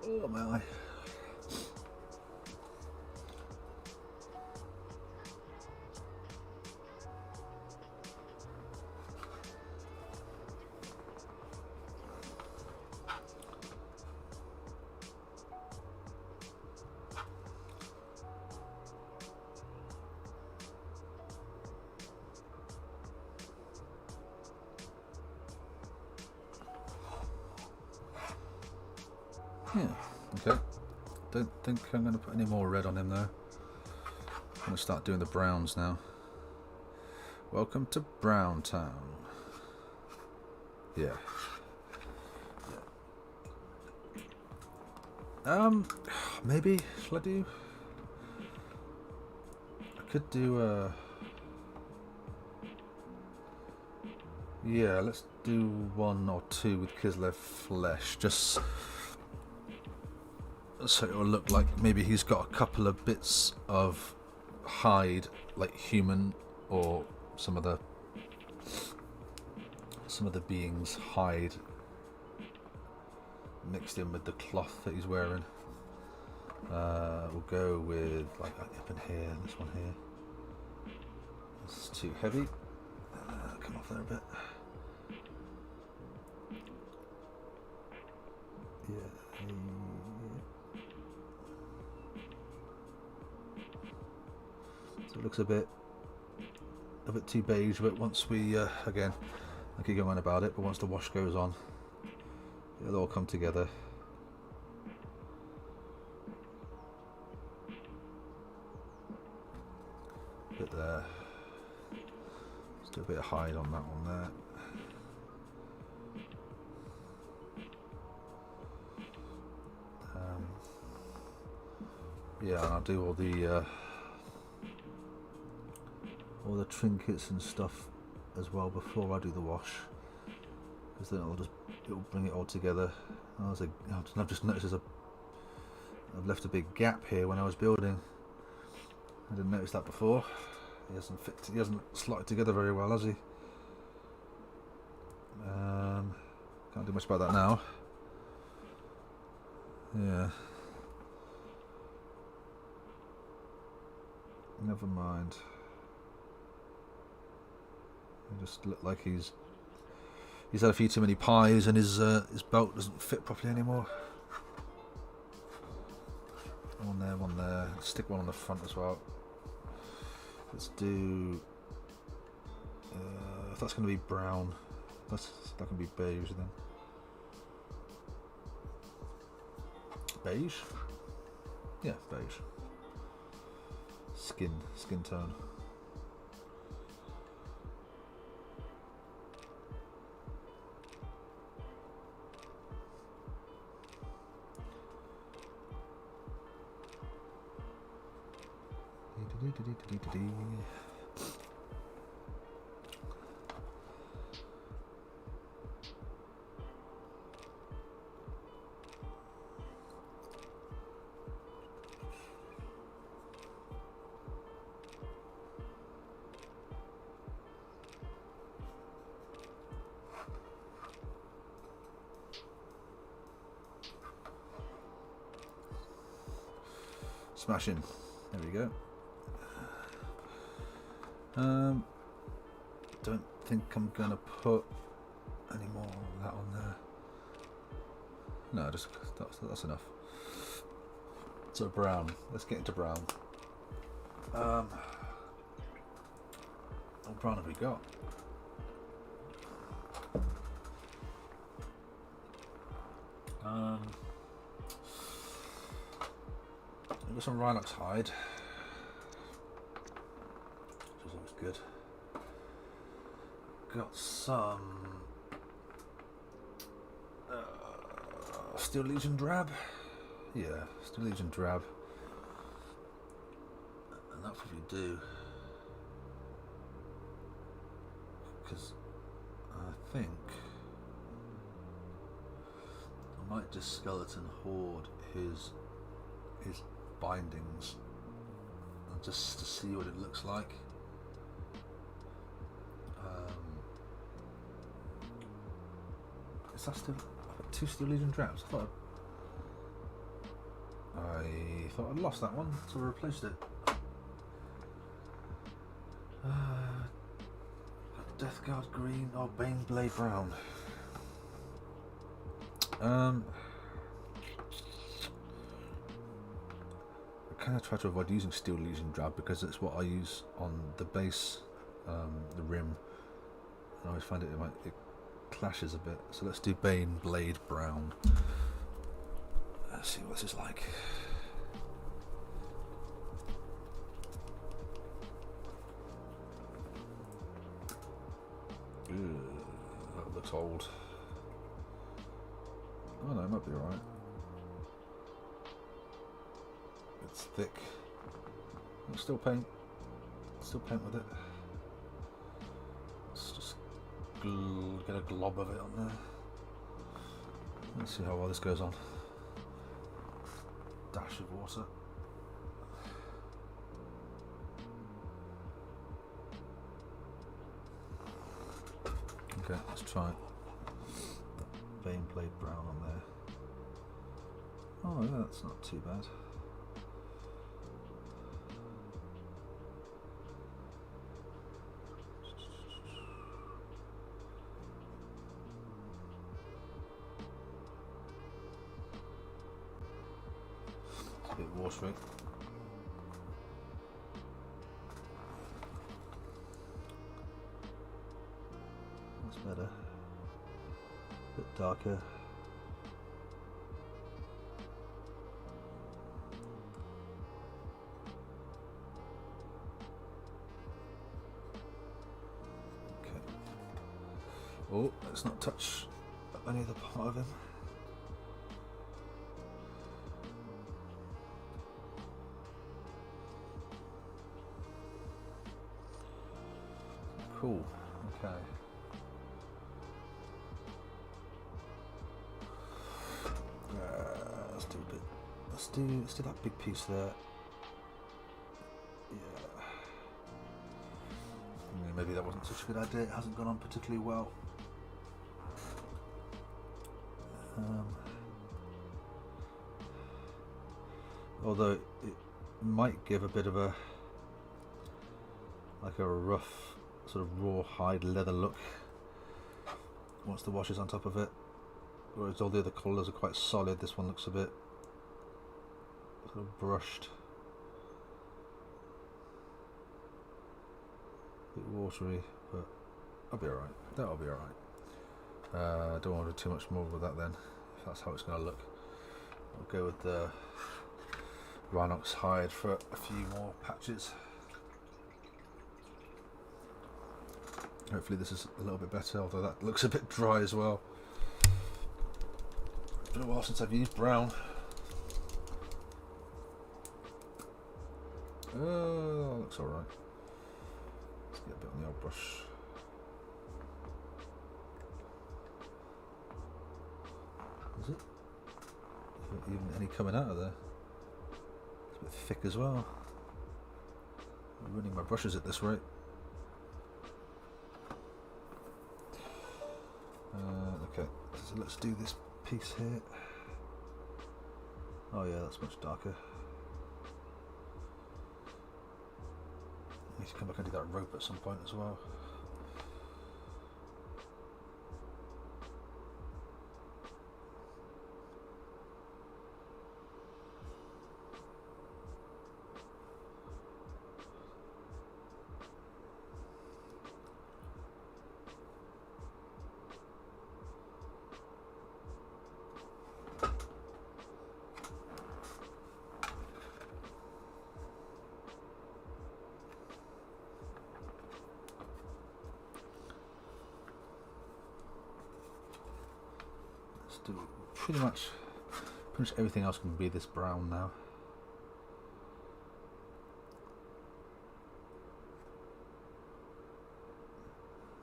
Oh my eye. Yeah, okay. Don't think I'm going to put any more red on him though. I'm going to start doing the browns now. Welcome to Brown Town. Yeah. Maybe, shall I do? I could do yeah, let's do 1 or 2 with Kislev flesh, just so it will look like maybe he's got a couple of bits of hide, like human or some of the beings' hide mixed in with the cloth that he's wearing. We'll go with like up in here, this one here. It's too heavy. Come off there a bit. Yeah. So it looks a bit too beige, but once we again, I keep going on about it, but once the wash goes on, it'll all come together. Bit there. Let's do a bit of hide on that one there. Yeah, and I'll do all the trinkets and stuff as well before I do the wash, because then it'll bring it all together. I've just noticed I've left a big gap here when I was building. I didn't notice that before. He hasn't slotted together very well, has he? Can't do much about that now. Yeah. Never mind. He just looked like he's had a few too many pies and his belt doesn't fit properly anymore. One there, one there. Stick one on the front as well. Let's do. If that's going to be brown, that can be beige then. Beige? Yeah, beige. Skin tone. Smashing. There we go. Don't think I'm gonna put any more of that on there. No, just that's enough. So brown. Let's get into brown. What brown have we got? We've got some Rhinox hide, which is always good. Got some Steel Legion drab. Yeah, Steel Legion drab. And that's what we do. Because I think I might just skeleton hoard his bindings just to see what it looks like. Is that still? I've got 2 Steel Legion drabs. I thought I'd lost that one, so I replaced it. Death Guard green or Bane Blade brown. I kind of try to avoid using Steel Legion drab because it's what I use on the base, the rim. I always find it clashes a bit. So let's do Bane Blade brown. Let's see what this is like. Ew, that looks old. Oh no, it might be alright. It's thick. Still paint with it. Let's just get a glob of it on there. Let's see how well this goes on. Dash of water. Okay, let's try it. Bane Blade brown on there. Oh yeah, that's not too bad. It's a bit watery. That's better. A bit darker. Oh, let's not touch any other part of him. Cool. Okay. Let's do a bit. Let's do that big piece there. Yeah. Maybe that wasn't such a good idea. It hasn't gone on particularly well. Although it might give a bit of a rough sort of raw hide leather look once the wash is on top of it, whereas all the other colours are quite solid. This one looks a bit sort of brushed, a bit watery, but I'll be alright. That'll be alright. I don't want to do too much more with that then, if that's how it's going to look. I'll go with the Rhinox hide for a few more patches. Hopefully this is a little bit better, although that looks a bit dry as well. It's been a while since I've used brown. Oh, looks alright. Let's get a bit on the old brush. Is it? Even any coming out of there? It's a bit thick as well. I'm running my brushes at this rate. Okay, so let's do this piece here. Oh yeah, that's much darker. I need to come back and do that rope at some point as well. Let's do pretty much everything else can be this brown now.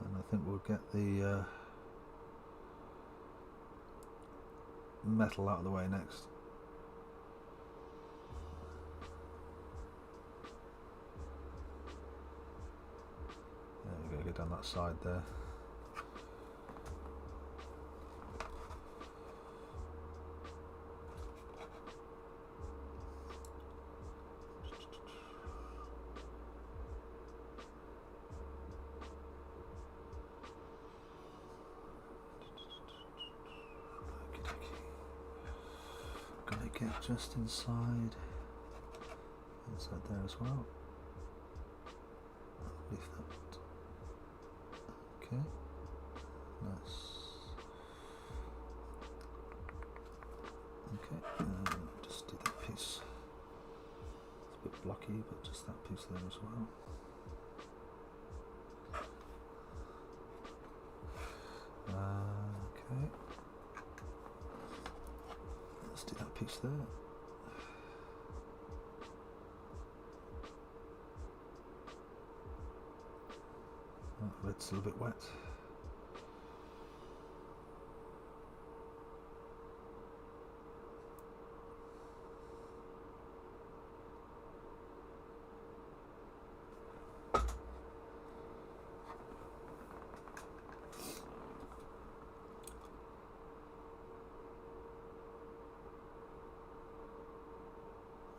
And I think we'll get the metal out of the way next. There we go, go down that side there. Gonna get just inside there as well. Leave that. Okay, nice. Okay, and just do that piece. It's a bit blocky, but just that piece there as well. Okay, let's do that piece there. That red's a little bit wet.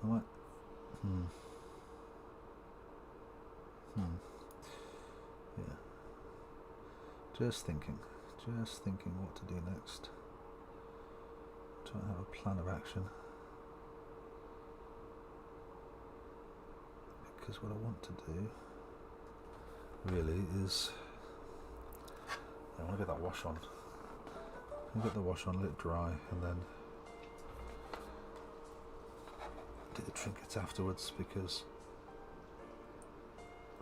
What? Yeah. Just thinking what to do next. Try and have a plan of action. Because what I want to do really is I want to get that wash on. Get the wash on, let it dry, and then do the trinkets afterwards, because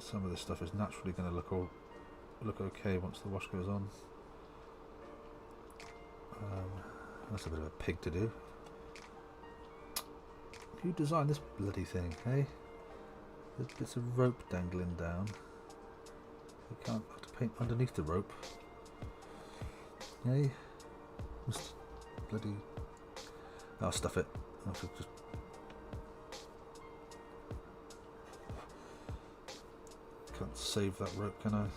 some of this stuff is naturally going to look okay once the wash goes on. That's a bit of a pig to do. Who designed this bloody thing, hey? There's bits of rope dangling down. You can't have to paint underneath the rope. Hey? Just bloody... I'll stuff it. I'll have to just... Can't save that rope, can I? I'll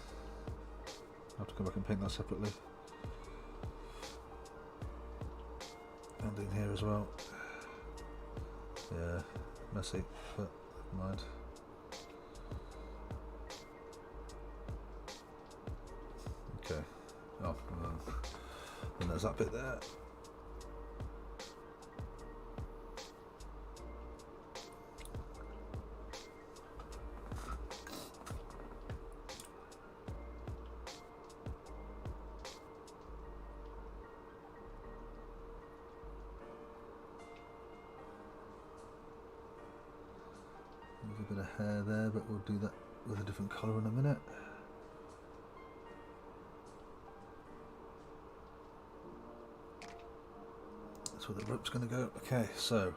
have to come back and paint that separately. And in here as well. Yeah, messy, but never mind. Okay. Oh, and there's that bit there. There's a bit of hair there, but we'll do that with a different colour in a minute. That's where the rope's going to go. Okay, so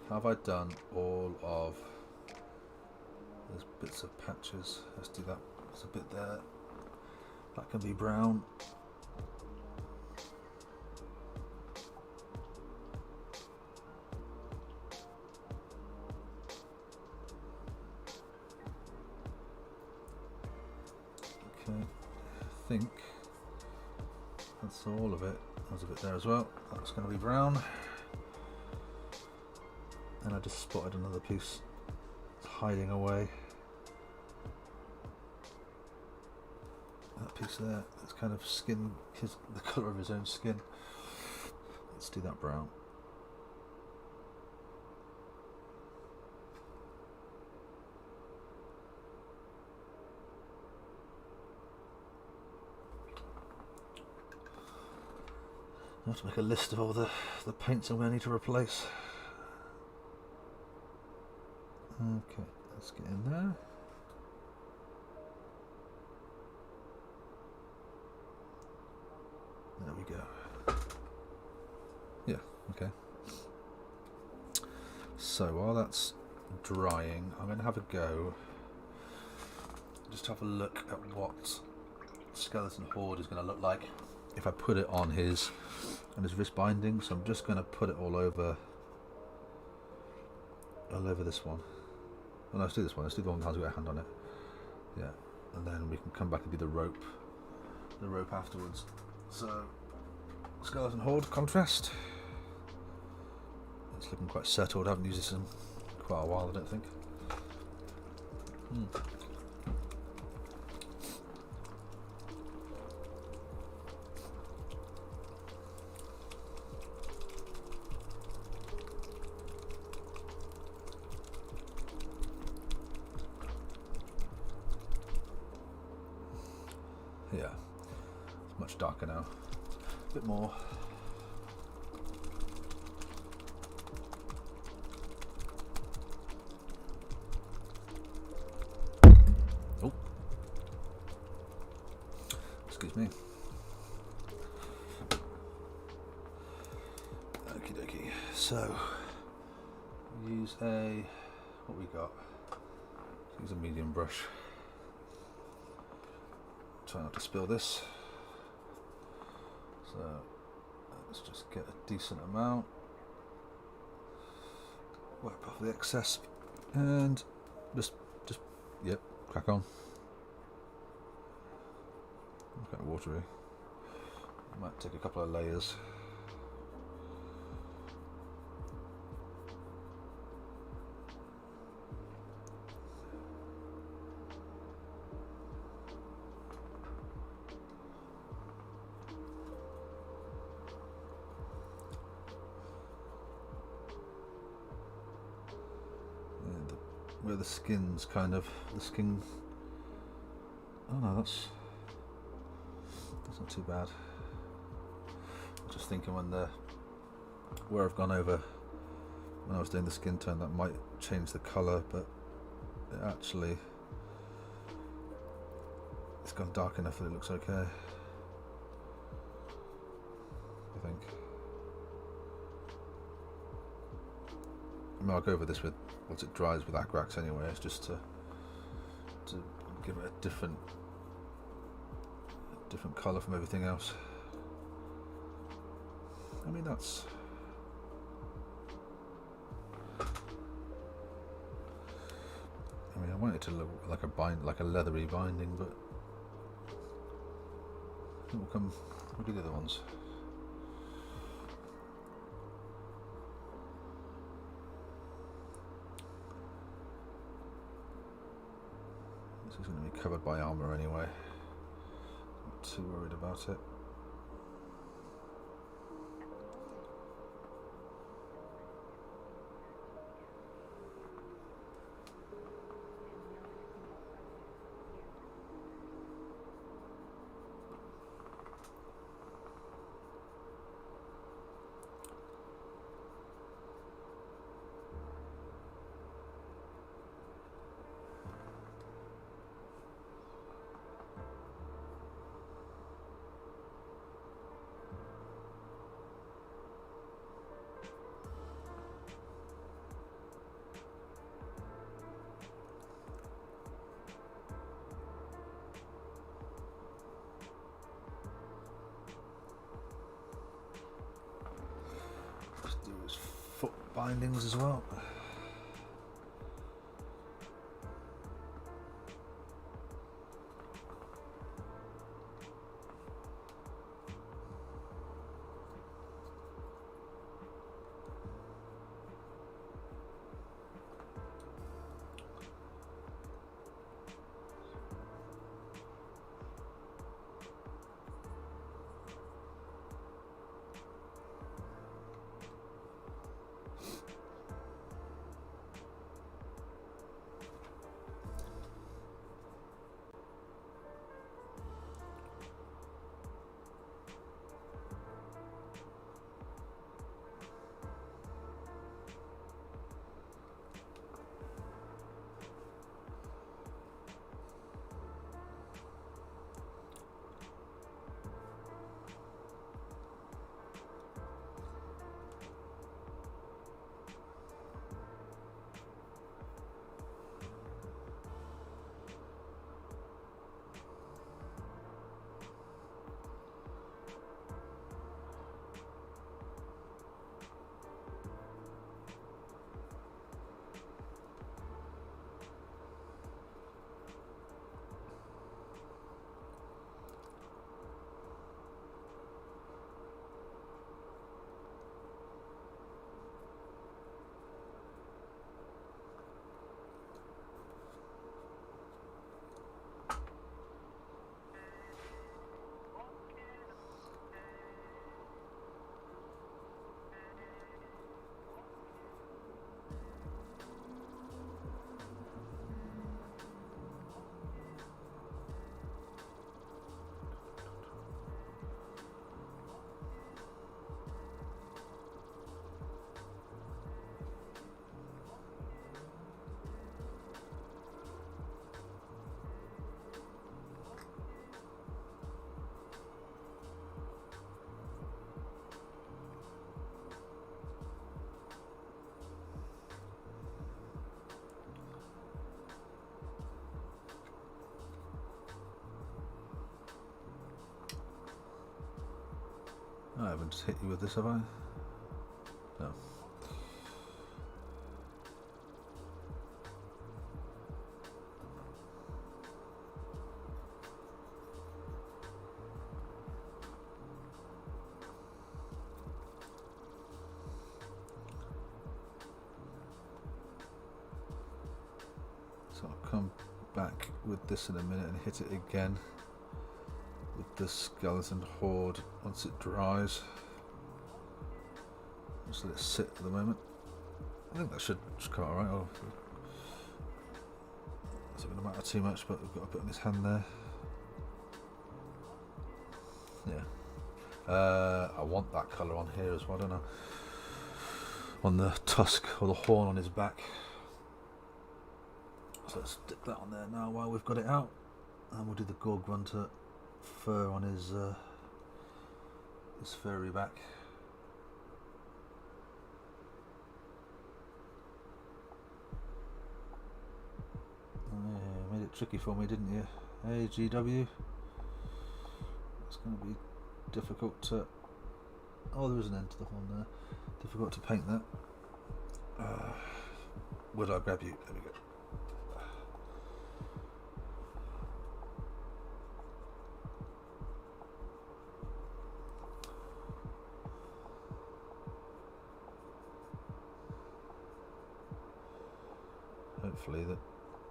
have I done all of those bits of patches? Let's do that. There's a bit there. That can be brown. Okay, I think that's all of it. There's a bit there as well. That's going to be brown. And I just spotted another piece. It's hiding away. That piece there. It's kind of skin, the colour of his own skin. Let's do that brown. I have to make a list of all the paints I'm going to need to replace. Okay, let's get in there. There we go. Okay. So while that's drying, I'm going to have a go. Just have a look at what Skeleton Horde is going to look like if I put it on his wrist binding. So I'm just going to put it all over this one. Oh, no, let's do this one. Let's do the one that has got a hand on it. Yeah, and then we can come back and do the rope afterwards. So Skeleton Horde contrast. It's looking quite settled. I haven't used this in quite a while, I don't think. Yeah, it's much darker now. A bit more. Oh, excuse me. Okie dokie. So, use what we got? Use a medium brush. Try not to spill this. So let's just get a decent amount. Wipe off the excess and just yep, crack on. It's kind of watery. Might take a couple of layers. Where the skin's kind of the skin. Oh no, that's not too bad. I'm just thinking where I've gone over when I was doing the skin tone, that might change the colour, but it actually it's gone dark enough that it looks okay, I think. I mean, I'll go over this with once it dries with Agrax anyway. It's just to give it a different colour from everything else. I mean, that's I want it to look like a leathery binding, but it will come. What do the other ones? This is going to be covered by armour anyway. Not too worried about it. Do his foot bindings as well. I haven't just hit you with this, have I? No. So I'll come back with this in a minute and hit it again with the skeleton horde once it dries. Just let it sit at the moment. I think that should come out alright. It's not going to matter too much, but we've got a bit on his hand there. Yeah. I want that colour on here as well, don't I? On the tusk or the horn on his back. So let's stick that on there now while we've got it out, and we'll do the Gargant fur on his furry back. Yeah, made it tricky for me, didn't you? Hey GW, it's going to be difficult to. Oh, there is an end to the horn there. Difficult to paint that. Would I grab you? There we go. Hopefully that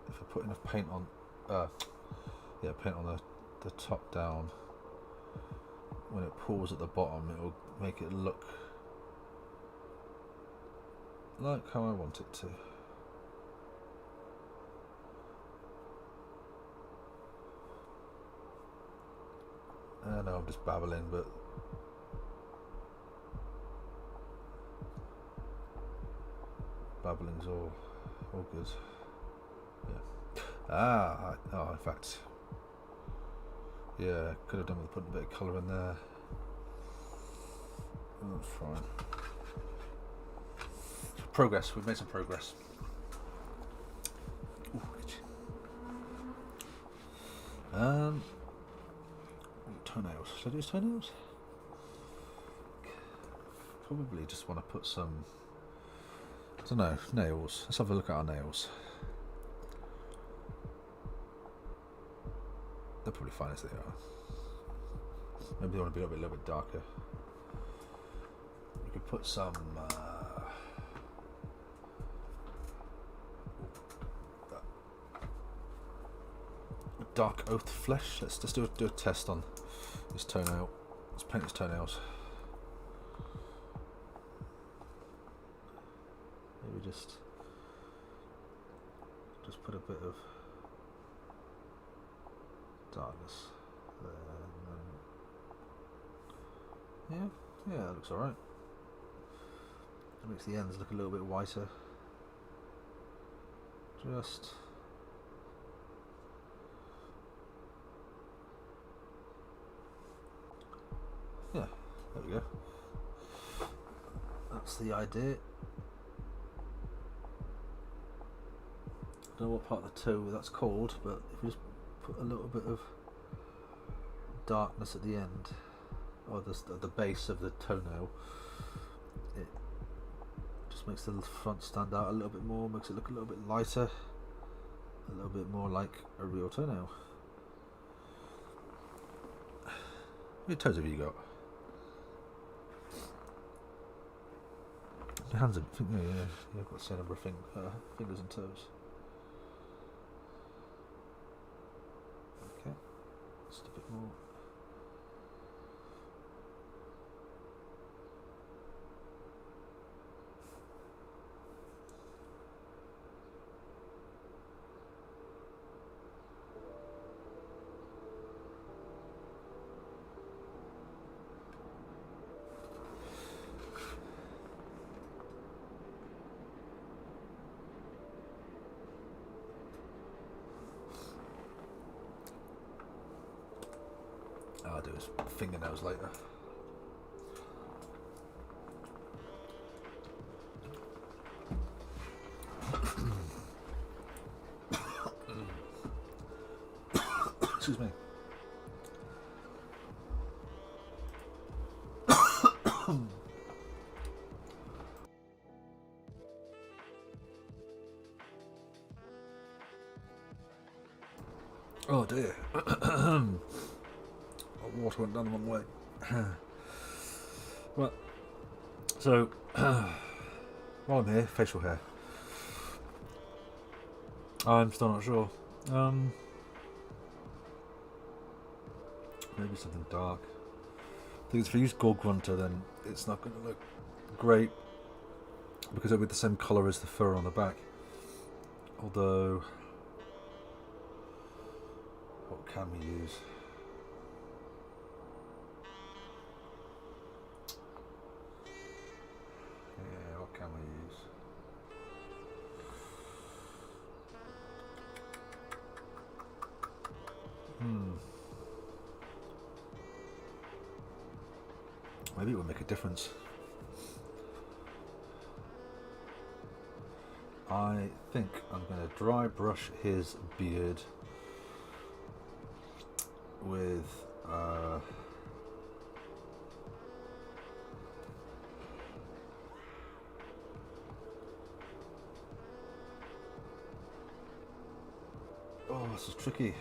if I put enough paint on, paint on the top down, when it pours at the bottom, it will make it look like how I want it to. I know I'm just babbling, but babbling's all good. Yeah. In fact, yeah, could have done with putting a bit of colour in there. That's fine. Progress. We've made some progress. Ooh, toenails. Should I do his toenails? Probably just want to put some. I don't know, nails. Let's have a look at our nails. They're probably fine as they are. Maybe they want to be a little bit darker. You could put some dark oath flesh. Let's just do a test on his toenail. Let's paint his toenails. Maybe just put a bit of darkness there, and then yeah, that looks alright. It makes the ends look a little bit whiter. Just yeah, there we go. That's the idea. I don't know what part of the toe that's called, but if we just put a little bit of darkness at the end, or the base of the toenail, it just makes the front stand out a little bit more, makes it look a little bit lighter, a little bit more like a real toenail. How many toes have you got? Your hands are, yeah, I've got the same number of fingers and toes. Okay, just a bit more. I'll do his fingernails later. Excuse me. Oh dear. Water went down the wrong way. Well, so while I'm here, facial hair. I'm still not sure. Maybe something dark. I think if I use Gargant, then it's not going to look great because it'll be the same colour as the fur on the back. Although, what can we use? Yeah, what can we use? Maybe it would make a difference. I think I'm going to dry brush his beard with oh, this is tricky.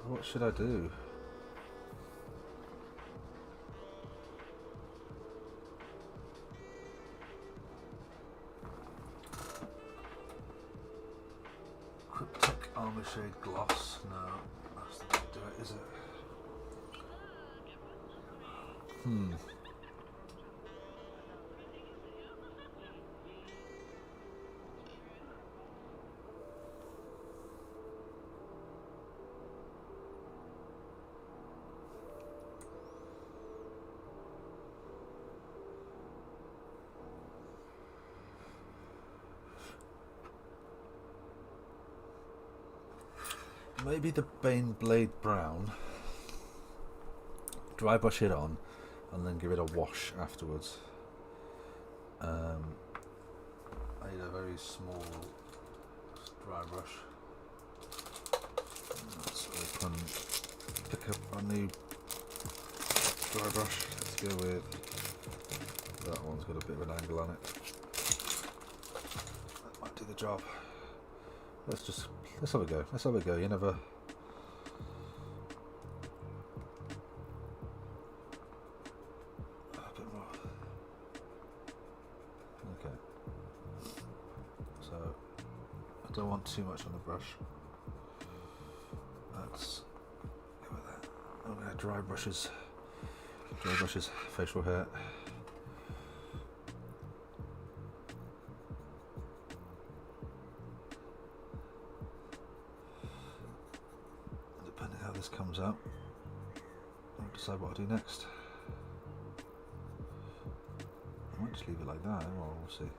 What should I do? Cryptic Armor Shade Gloss. No, that's not going to do it, is it? Maybe the Bane Blade Brown. Dry brush it on and then give it a wash afterwards. I need a very small dry brush. Let's open, pick up a new dry brush. Let's go with that one's got a bit of an angle on it. That might do the job. Let's have a go. Let's have a go. You never. A bit more. Okay. So I don't want too much on the brush. Let's go with that. I'm going to dry brushes facial hair. Depending how this comes out, I'll decide what I'll do next. I might just leave it like that, or we'll see.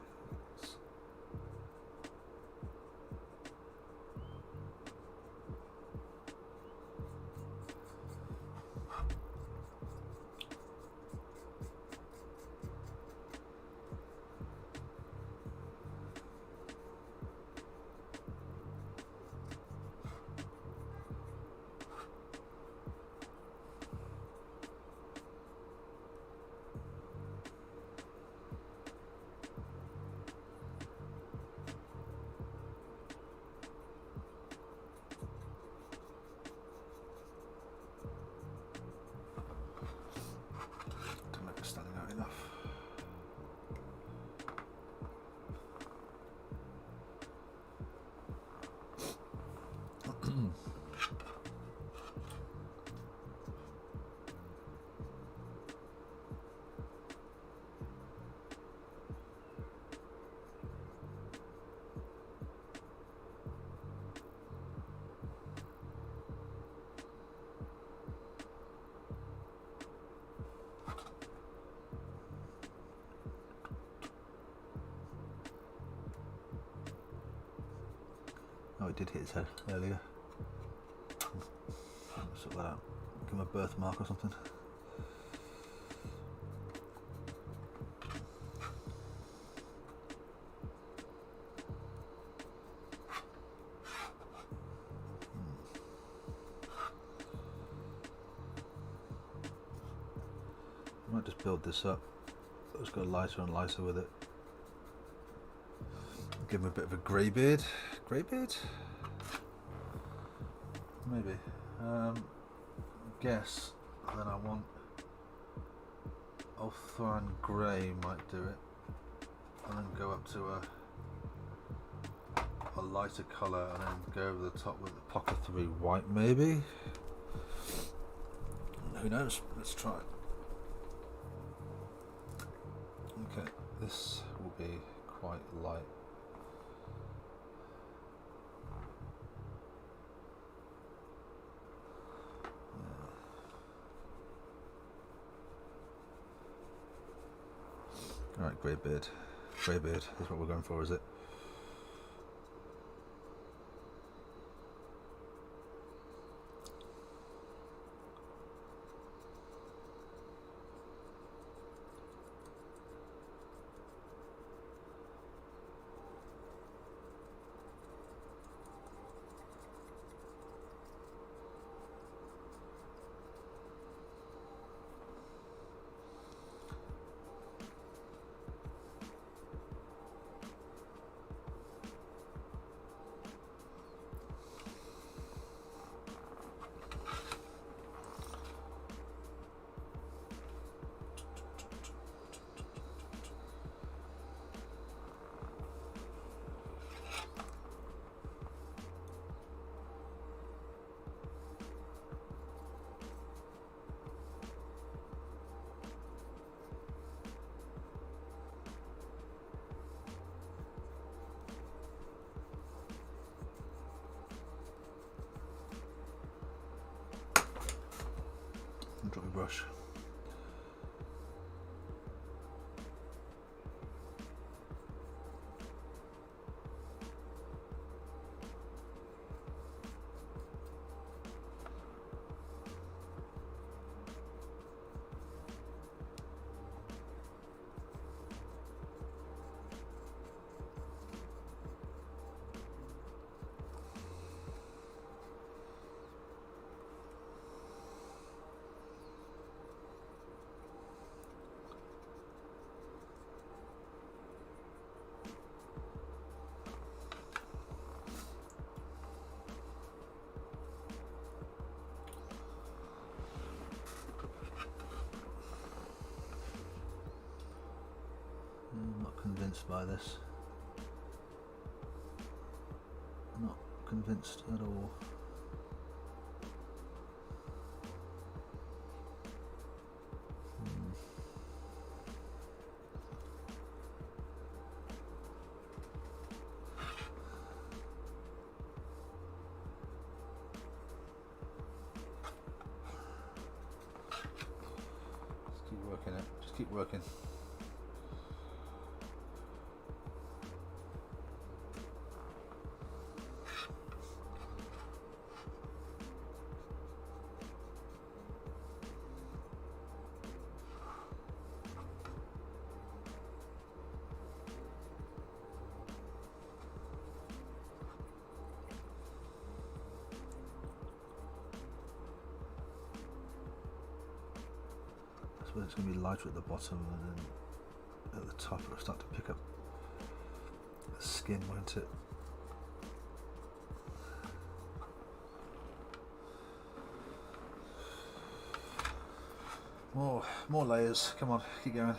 Standing out enough. Oh, it did hit his head earlier. Sort that out. Give him a birthmark or something. I might just build this up Just go lighter and lighter with it. Give him a bit of a grey beard. Grey beard? Maybe. Guess then I want Ulthran Grey might do it. And then go up to a lighter colour and then go over the top with the Pocket 3 White maybe? Who knows? Let's try it. Okay, this will be quite light. Alright, grey beard. Grey beard is what we're going for, is it? Drop your brush. I'm not convinced by this. Not convinced at all. Just keep working it. Just keep working. But it's going to be lighter at the bottom, and then at the top it'll start to pick up the skin, won't it? More layers. Come on, keep going.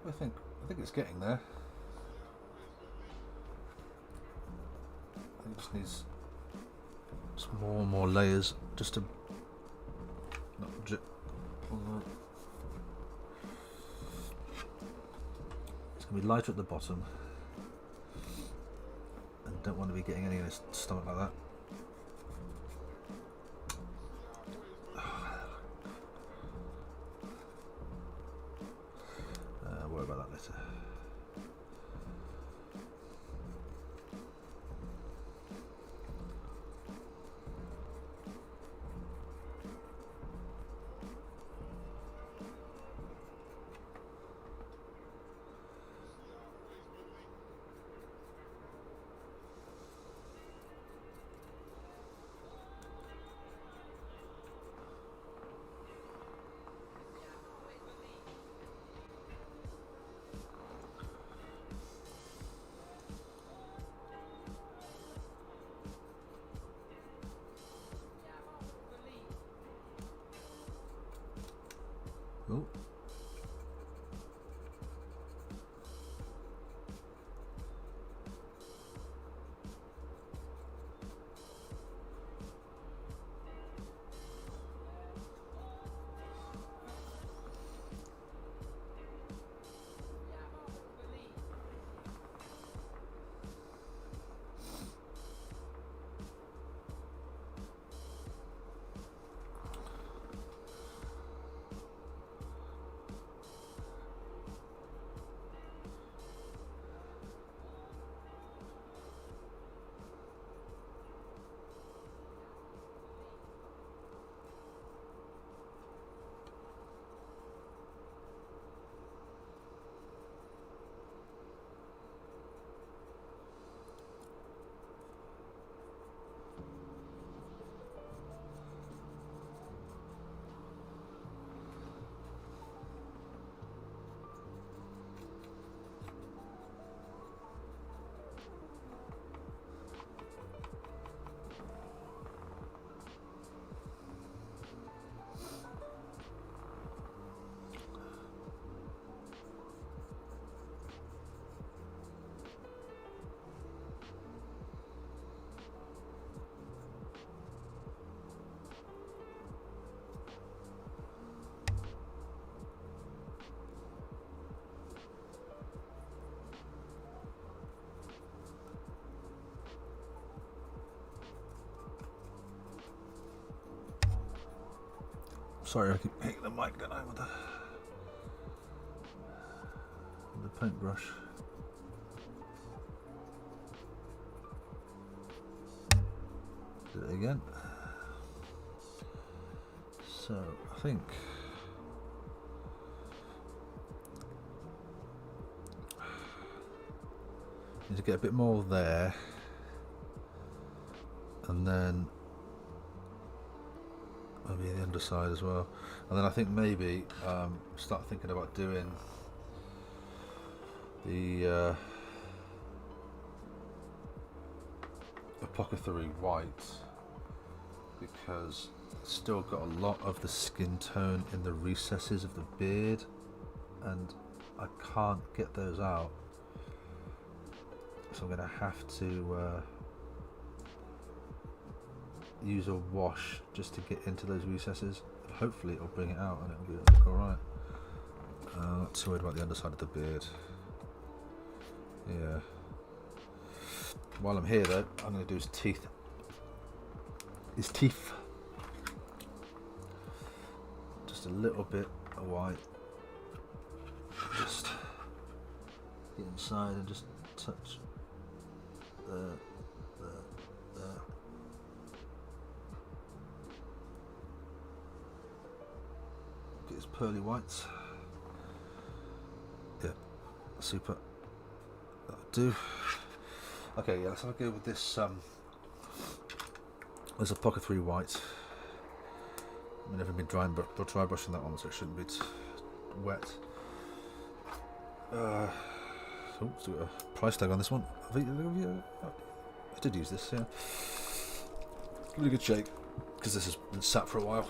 I think it's getting there. it just needs some more layers just to not it's going to be lighter at the bottom, and don't want to be getting any in his stomach like that. Worry about that later. Oh. Sorry, I keep hitting the mic, don't I, with the paintbrush. Do it again. So, I think need to get a bit more there, and then maybe the underside as well, and then I think maybe start thinking about doing the apothecary white, because it's still got a lot of the skin tone in the recesses of the beard, and I can't get those out, so I'm going to have to use a wash just to get into those recesses. Hopefully it'll bring it out and it'll look alright. Not too worried about the underside of the beard. Yeah. While I'm here though, I'm going to do his teeth. Just a little bit of white. Just get inside and just touch there. Get his pearly whites. Yeah, super. That'll do. Okay, yeah, let's have a go with this. There's a pocket 3 white. I've never been dry brushing that one, so it shouldn't be wet. Oh, still got a price tag on this one. I did use this, yeah. Give it a good shake, because this has been sat for a while.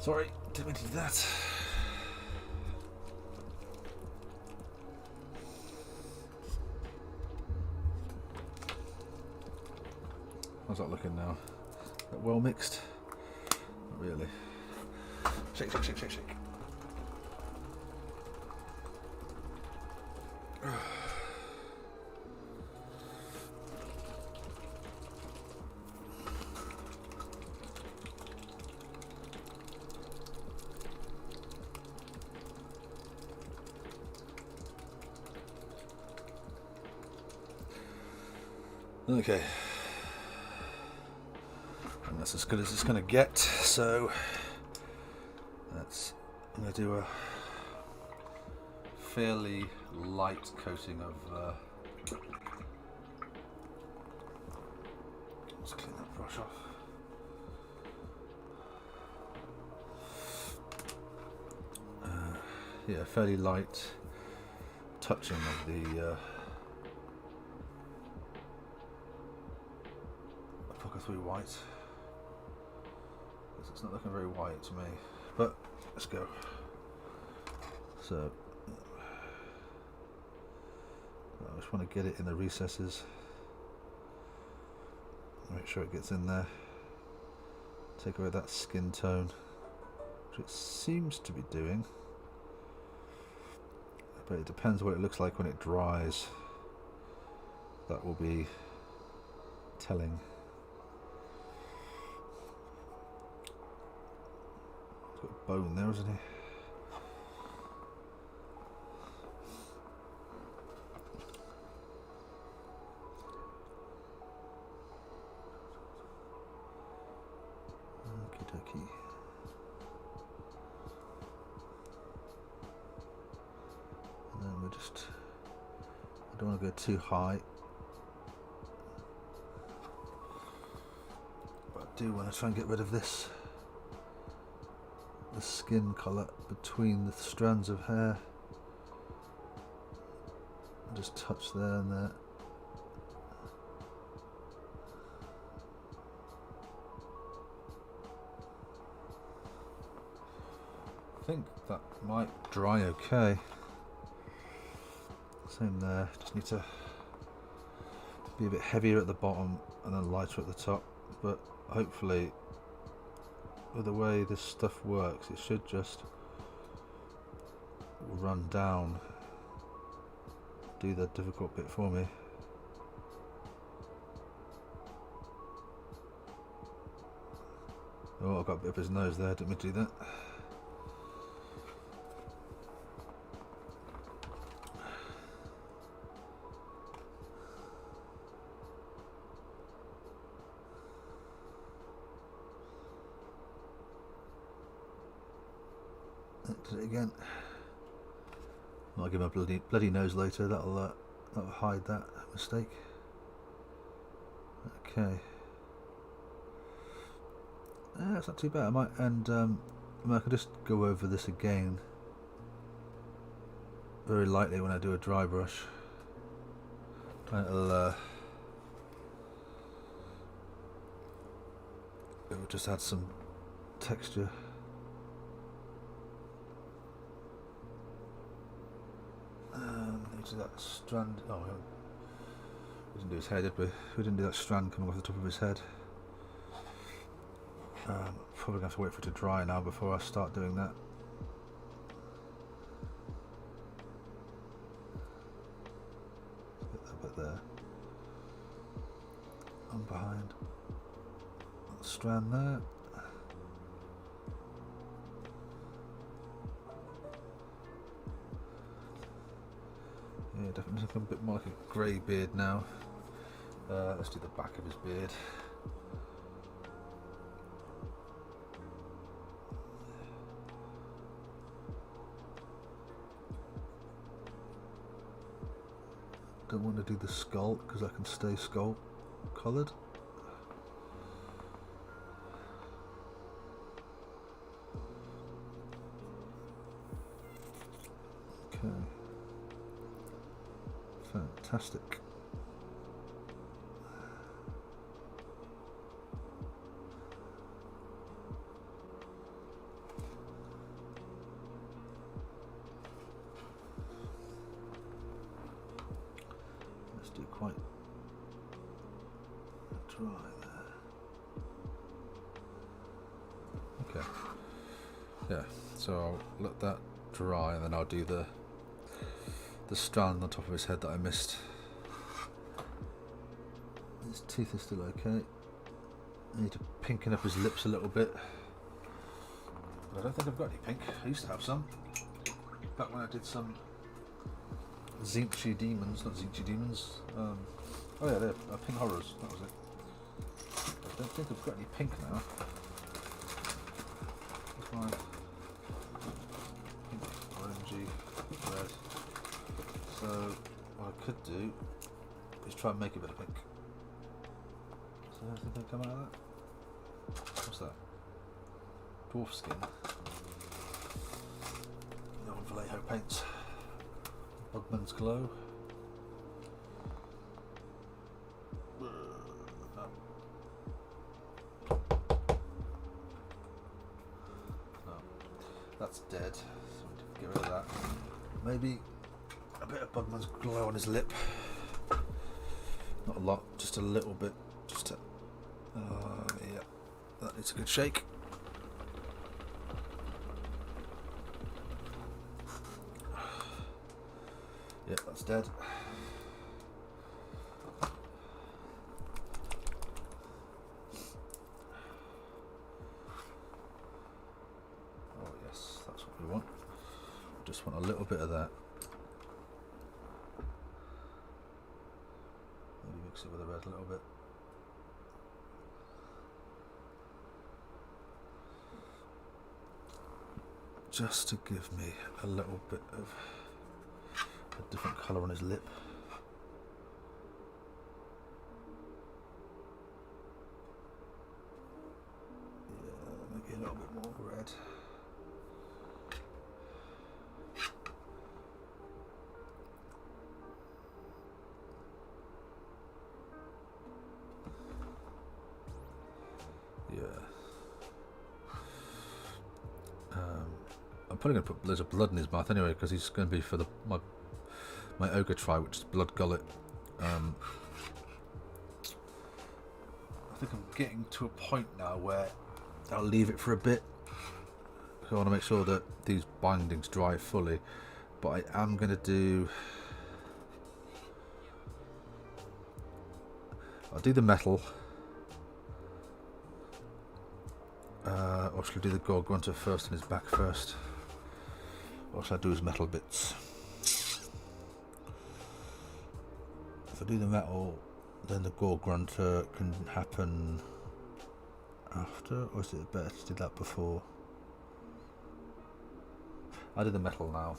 Sorry, didn't mean to do that. How's that looking now? That well mixed? Not really. Shake, shake, shake, shake, shake. Okay, and that's as good as it's going to get, so I'm going to do a fairly light coating of let's clean that brush off. Yeah, fairly light touching of the through white. It's not looking very white to me, but let's go. So I just want to get it in the recesses, make sure it gets in there, take away that skin tone, which it seems to be doing, but it depends what it looks like when it dries. That will be telling. Got a bone there, isn't he? Okie dokie. And then we just, I don't want to go too high, but I do want to try and get rid of this. The skin colour between the strands of hair. Just touch there and there. I think that might dry okay. Same there, just need to be a bit heavier at the bottom and then lighter at the top, but hopefully with the way this stuff works, it should just run down, do the difficult bit for me. Oh, I got a bit of his nose there, didn't mean to do that. Did it again. I'll give him a bloody nose later. That'll hide that mistake. Okay. That's not too bad. I might, and I could just go over this again very lightly when I do a dry brush. It'll just add some texture. That strand. Oh, we didn't do his head, did we? We didn't do that strand coming off the top of his head. Probably gonna have to wait for it to dry now before I start doing that. Get that bit there. And behind. That strand there. Yeah, definitely looking a bit more like a grey beard now. Let's do the back of his beard. Don't want to do the skull because I can stay skull coloured. Okay. Fantastic. do quite dry there. Okay. Yeah, so I'll let that dry and then I'll do the strand on top of his head that I missed. His teeth are still okay. I need to pinken up his lips a little bit. But I don't think I've got any pink. I used to have some. Back when I did some Zinchi Demons, not Zinchi Demons. Oh yeah, they're Pink Horrors, that was it. I don't think I've got any pink now. Where's mine? Pink, orangey, red. So what I could do is try and make a bit of pink. Is there anything that come out of that? What's that? Dwarf skin. No one Vallejo paints. Bugman's Glow. No. No. That's dead. So we need to get rid of that. Maybe a bit of Bugman's Glow on his lip. Not a lot, just a little bit. Just to, yeah, that needs a good shake. Yeah, that's dead. Oh yes, that's what we want. Just want a little bit of that. Maybe mix it with the red a little bit. Just to give me a little bit of a different colour on his lip. Yeah, maybe a little bit more red. Yeah. I'm probably going to put loads of blood in his mouth anyway, because he's going to be for my ogre try, which is blood gullet. I think I'm getting to a point now where I'll leave it for a bit. I want to make sure that these bindings dry fully, but I am going to do... I'll do the metal. Or should I do the Gargant first and his back first? Or should I do his metal bits? If I do the metal, then the Gargant can happen after, or is it better to do that before? I do the metal now.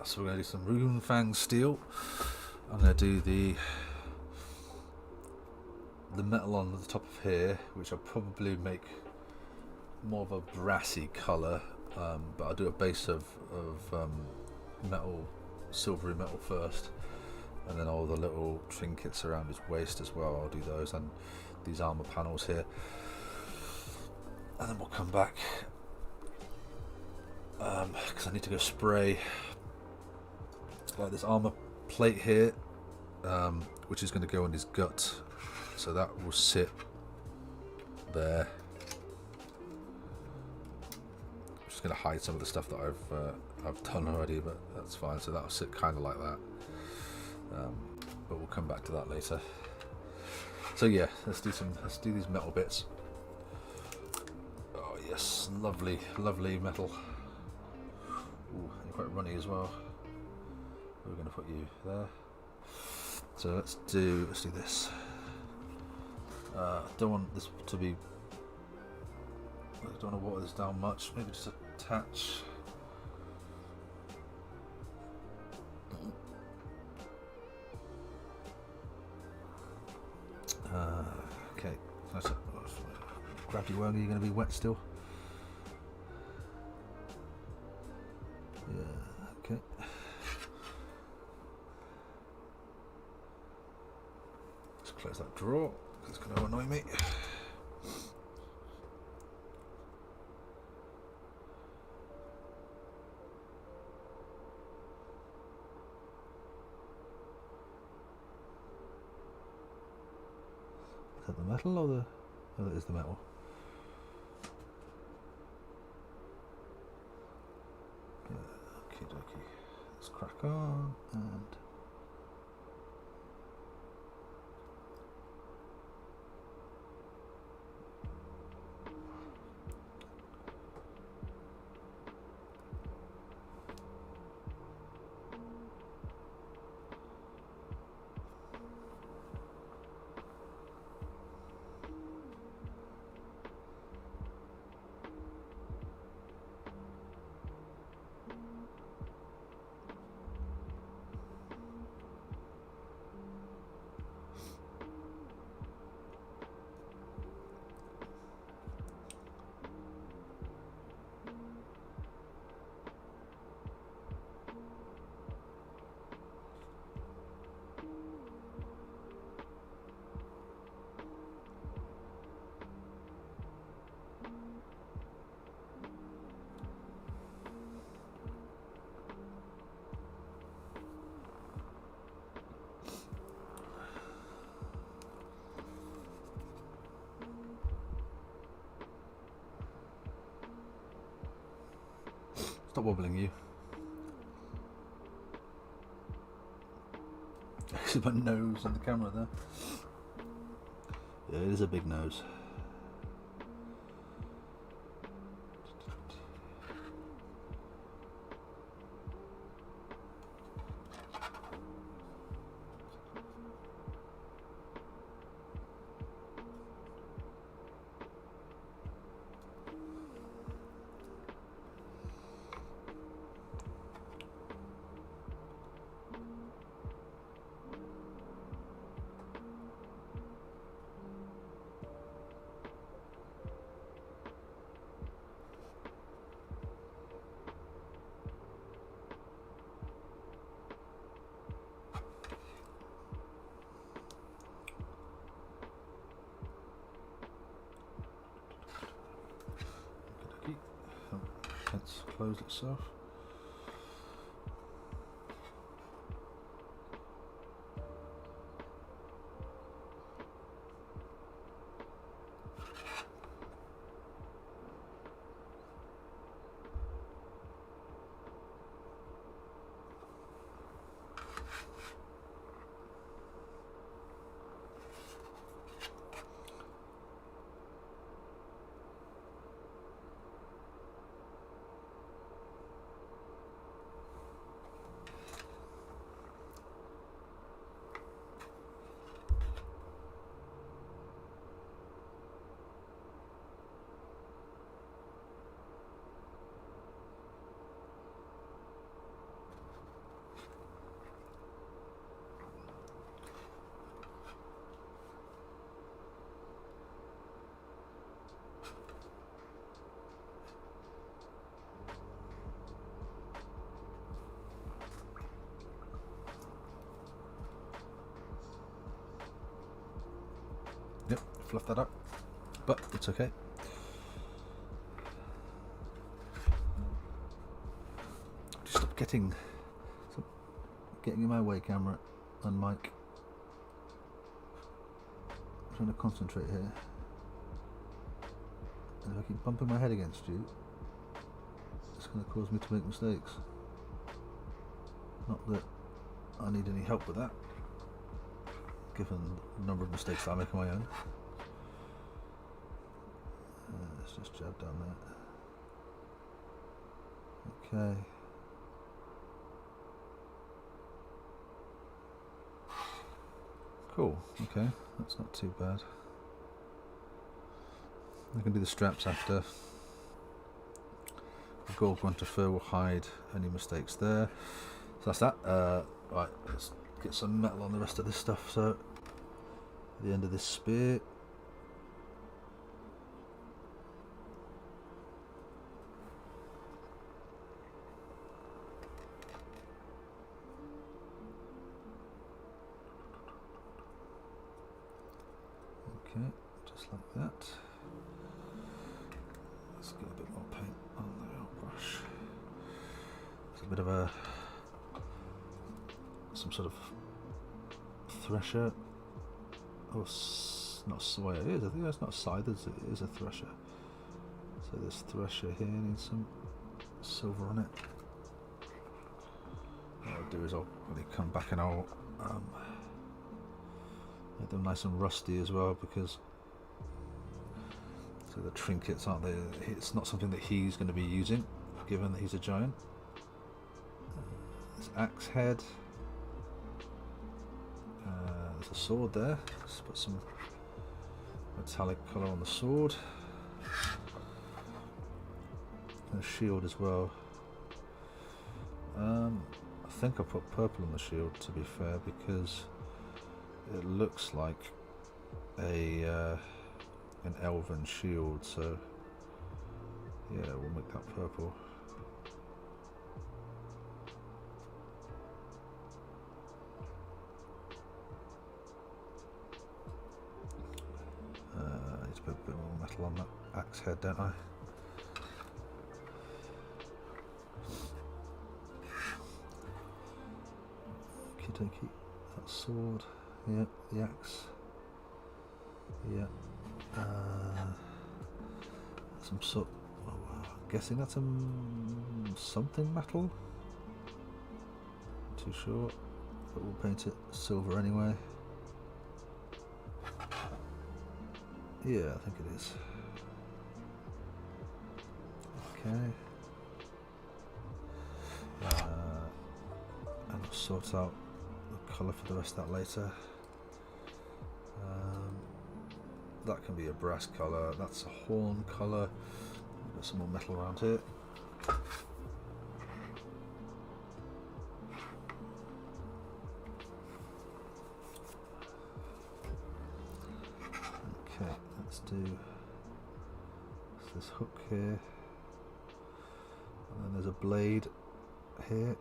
So we're going to do some Rune Fang steel. I'm going to do the metal on the top of here, which I'll probably make more of a brassy colour, but I'll do a base of metal, silvery metal first, and then all the little trinkets around his waist as well, I'll do those, and these armour panels here, and then we'll come back because I need to go spray like this armour plate here, which is going to go on his gut. So that will sit there. I'm just going to hide some of the stuff that I've done already, but that's fine. So that will sit kind of like that. But we'll come back to that later. So yeah, let's do these metal bits. Oh yes, lovely, lovely metal. Ooh, you're quite runny as well. We're going to put you there. So let's do this. I don't want this to be, I don't want to water this down much, maybe just attach. Okay, that's it. Gravity worm, are you going to be wet still? Yeah, okay. Just close that drawer. It's going to annoy me. Is that the metal or the... Oh, that is the metal. Okie dokie. Let's crack on and... Stop wobbling, you. See my nose in the camera there. Yeah, it is a big nose. Let's close itself. Yep, fluff that up, but it's okay. Stop getting in my way, camera and mic. I'm trying to concentrate here, and if I keep bumping my head against you, it's going to cause me to make mistakes. Not that I need any help with that, given the number of mistakes that I make on my own. Let's just jab down there. Okay. Cool, okay, that's not too bad. I can do the straps after. The Gargant fur will hide any mistakes there. So that's that. Right, let's get some metal on the rest of this stuff. So, the end of this spear. Okay, just like that. Let's get a bit more paint on the old brush. It's a bit of some sort of thresher or It's not soy. It is. I think it's not scythe. It is a thresher. So this thresher here needs some silver on it. What I'll do is I'll probably come back and I'll make them nice and rusty as well, because so the trinkets aren't there. It's not something that he's going to be using, given that he's a giant. This axe head. There's a sword there. Let's put some metallic colour on the sword. And a shield as well. I think I put purple on the shield, to be fair, because it looks like a an elven shield. So yeah, we'll make that purple. I need to put a bit more metal on that axe head, don't I? Okey-dokey. That sword. Yeah, the axe. Yeah. Some sort. Oh, I'm guessing that's something metal. Not too sure, but we'll paint it silver anyway. Yeah, I think it is. Okay. And I'll sort out the colour for the rest of that later. That can be a brass colour. That's a horn colour. Got some more metal around here. Okay, let's do this hook here, and then there's a blade here.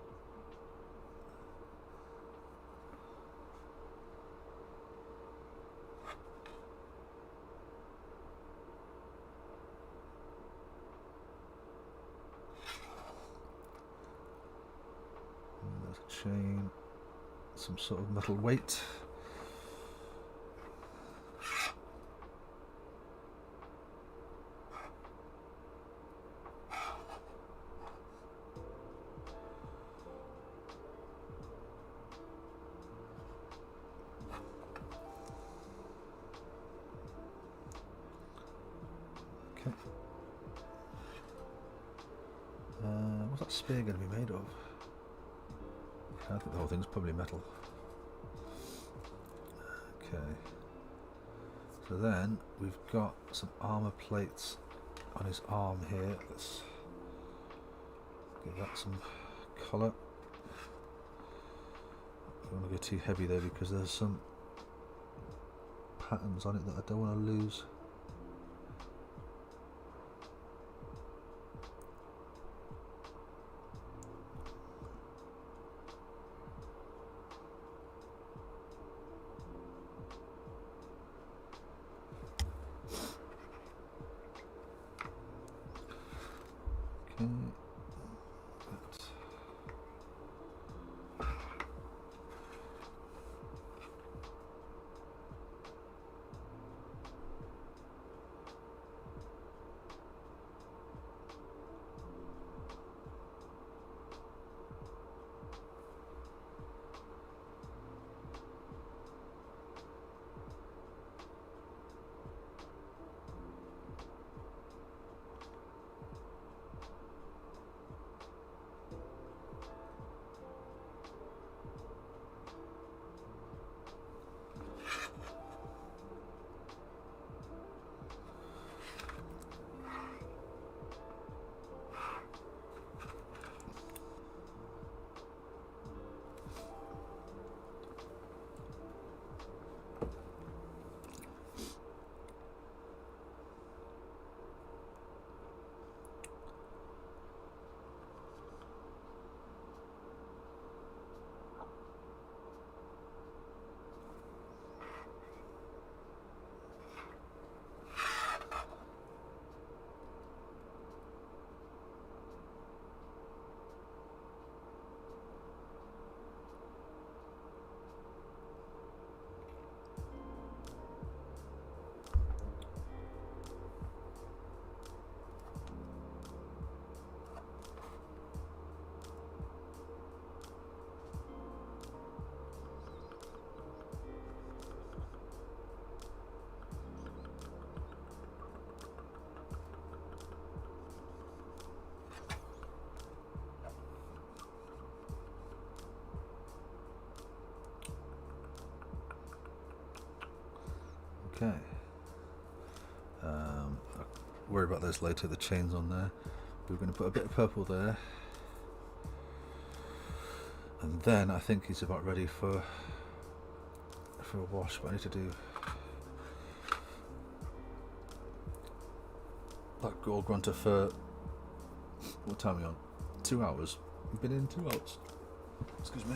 And there's a chain, some sort of metal weight. Okay. What's that spear going to be made of? I think the whole thing's probably metal. Okay. So then we've got some armor plates on his arm here. Let's give that some colour. I don't want to go too heavy though, because there's some patterns on it that I don't want to lose. Okay. I'll worry about those later, the chains on there. We're going to put a bit of purple there. And then I think he's about ready for a wash, but I need to do that Gargant for, what time are we on? 2 hours. We've been in 2 hours. Excuse me.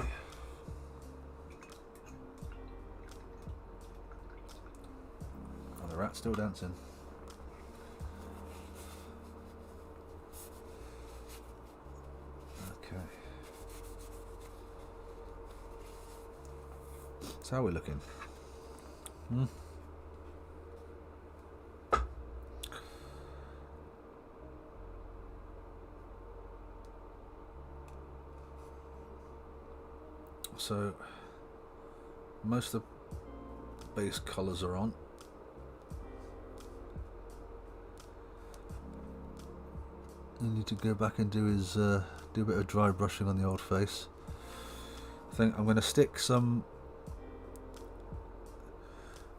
And the rat's still dancing. Okay. So how are we looking? So most of the base colours are on. I need to go back and do his do a bit of dry brushing on the old face. I think I'm going to stick some,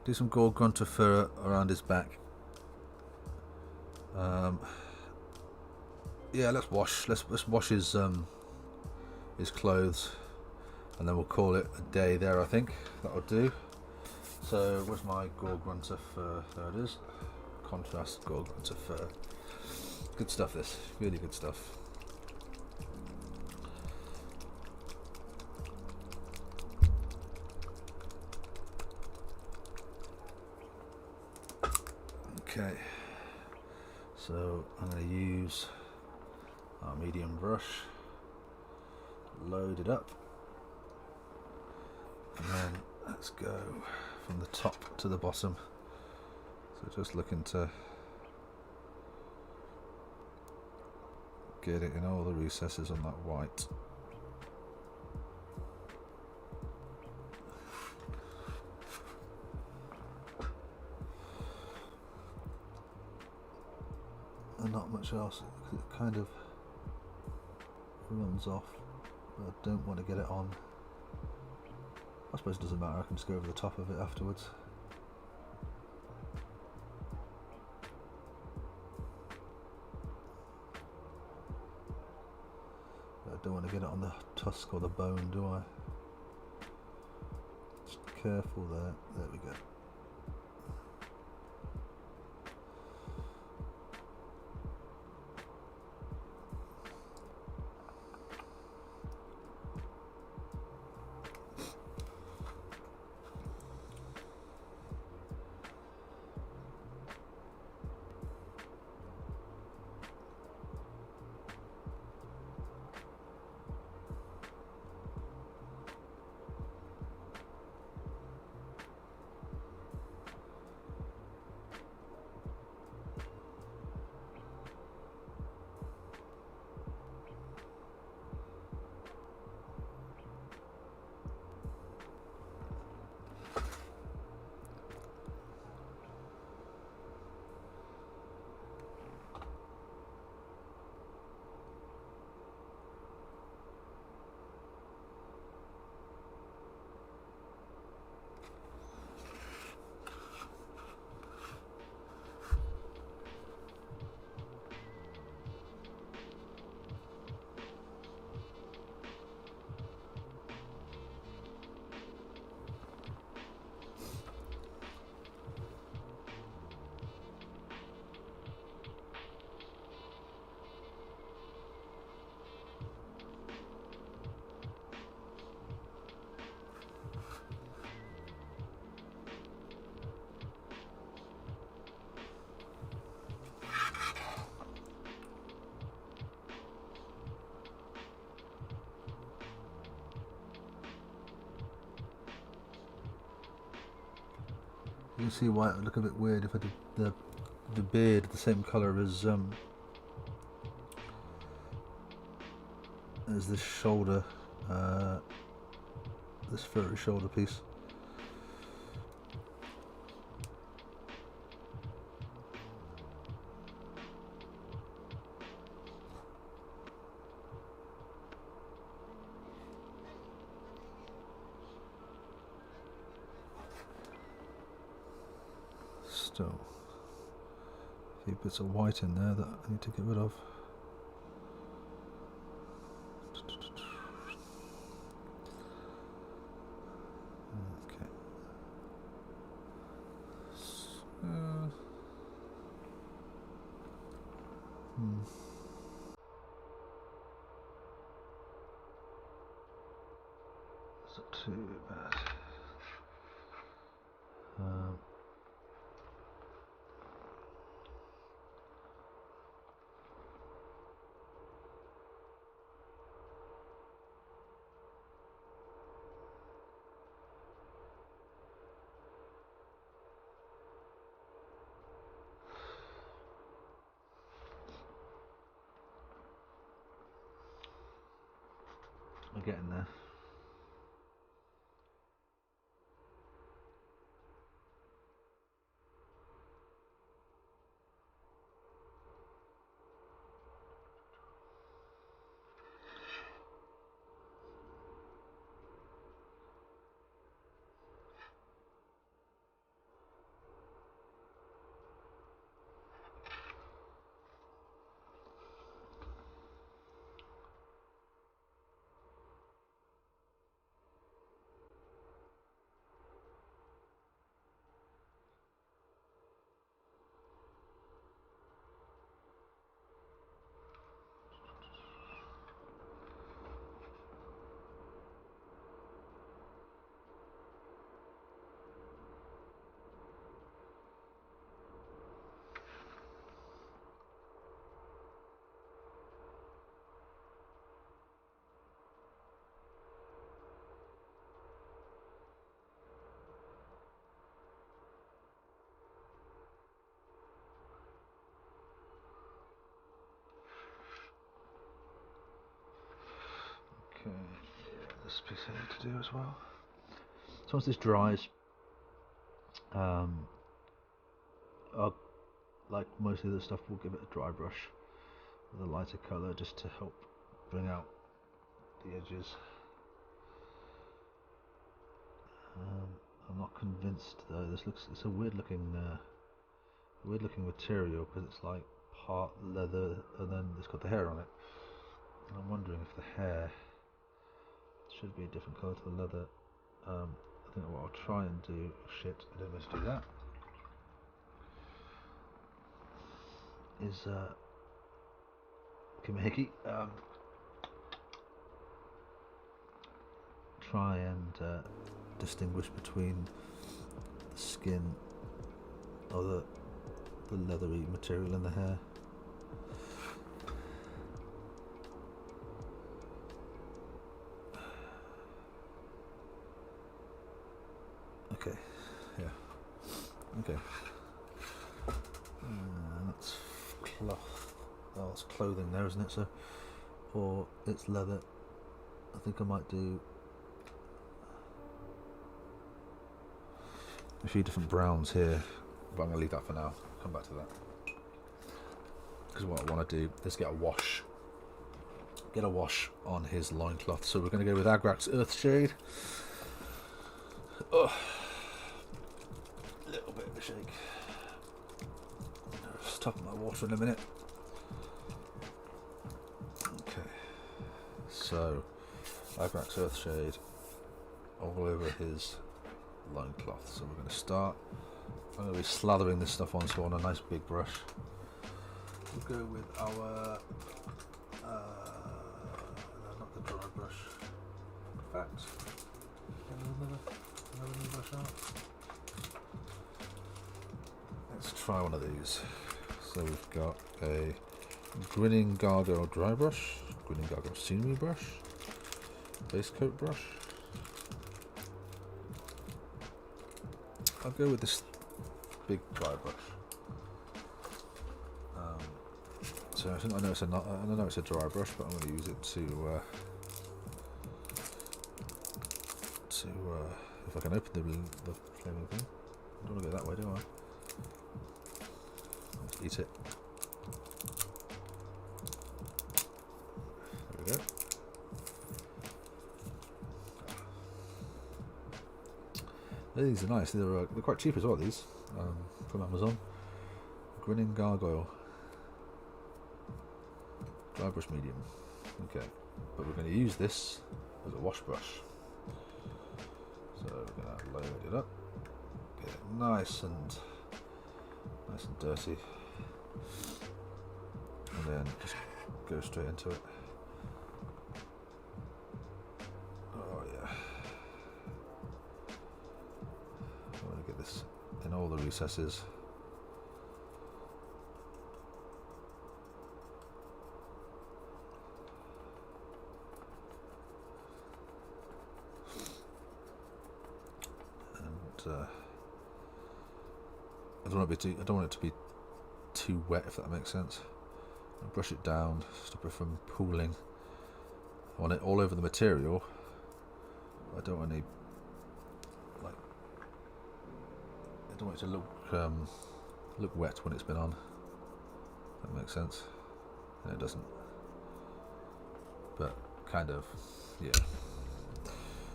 do some Gargant fur around his back. Yeah, let's wash. Let's wash his clothes, and then we'll call it a day there. I think that'll do. So where's my Gargant fur? There it is. Contrast Gargant fur. Good stuff. This really good stuff. Okay, so I'm going to use our medium brush, load it up, and then let's go from the top to the bottom. So just looking to get it in all the recesses on that white. And not much else, it kind of runs off, but I don't want to get it on. I suppose it doesn't matter, I can just go over the top of it afterwards. But I don't want to get it on the tusk or the bone, do I? Just careful there, there we go. You can see why it would look a bit weird if I did the beard the same colour as this shoulder, this furry shoulder piece. Still a few bits of white in there that I need to get rid of. Okay. It's not too bad. We're getting there. Okay, yeah, this piece I need to do as well. So once this dries, I'll, like most of the stuff, we'll give it a dry brush with a lighter colour just to help bring out the edges. I'm not convinced though. It's a weird looking material because it's like part leather and then it's got the hair on it. And I'm wondering if the hair should be a different colour to the leather. I think what I'll try and do. Oh shit! I didn't mean to do that. Is give me a hickey. Try and distinguish between the skin or the leathery material in the hair. Okay, yeah, okay. That's cloth. Oh, it's clothing there, isn't it? So, or it's leather. I think I might do a few different browns here, but I'm going to leave that for now. Come back to that. Because what I want to do is get a wash on his loincloth. So we're going to go with Agrac's Earthshade. Oh, a little bit of a shake. I'll stop my water in a minute. Okay, so Agrac's Earthshade all over his loincloth. So we're going to start. I'm going to be slathering this stuff on a nice big brush. We'll go with our no, not the dry brush. In fact, another new brush out. Let's try one of these. So we've got a Grinning Gargoyle dry brush, Grinning Gargoyle scenery brush, base coat brush. I'll go with this big dry brush. So I think I know it's a dry brush, but I'm going to use it to if I can open the flaming thing. I don't want to go that way, do I? Let's eat it. There we go. These are nice. They're quite cheap as well. These from Amazon. Grinning Gargoyle. Dry brush medium. Okay, but we're going to use this as a wash brush. So we're going to load it up, get it nice and dirty, and then just go straight into it. Oh yeah. I want to get this in all the recesses. I don't want it to be too wet, if that makes sense. I'll brush it down, stop it from pooling. I want it all over the material. I don't want any, like, I don't want it to look wet when it's been on. That makes sense. No, it doesn't. But kind of, yeah.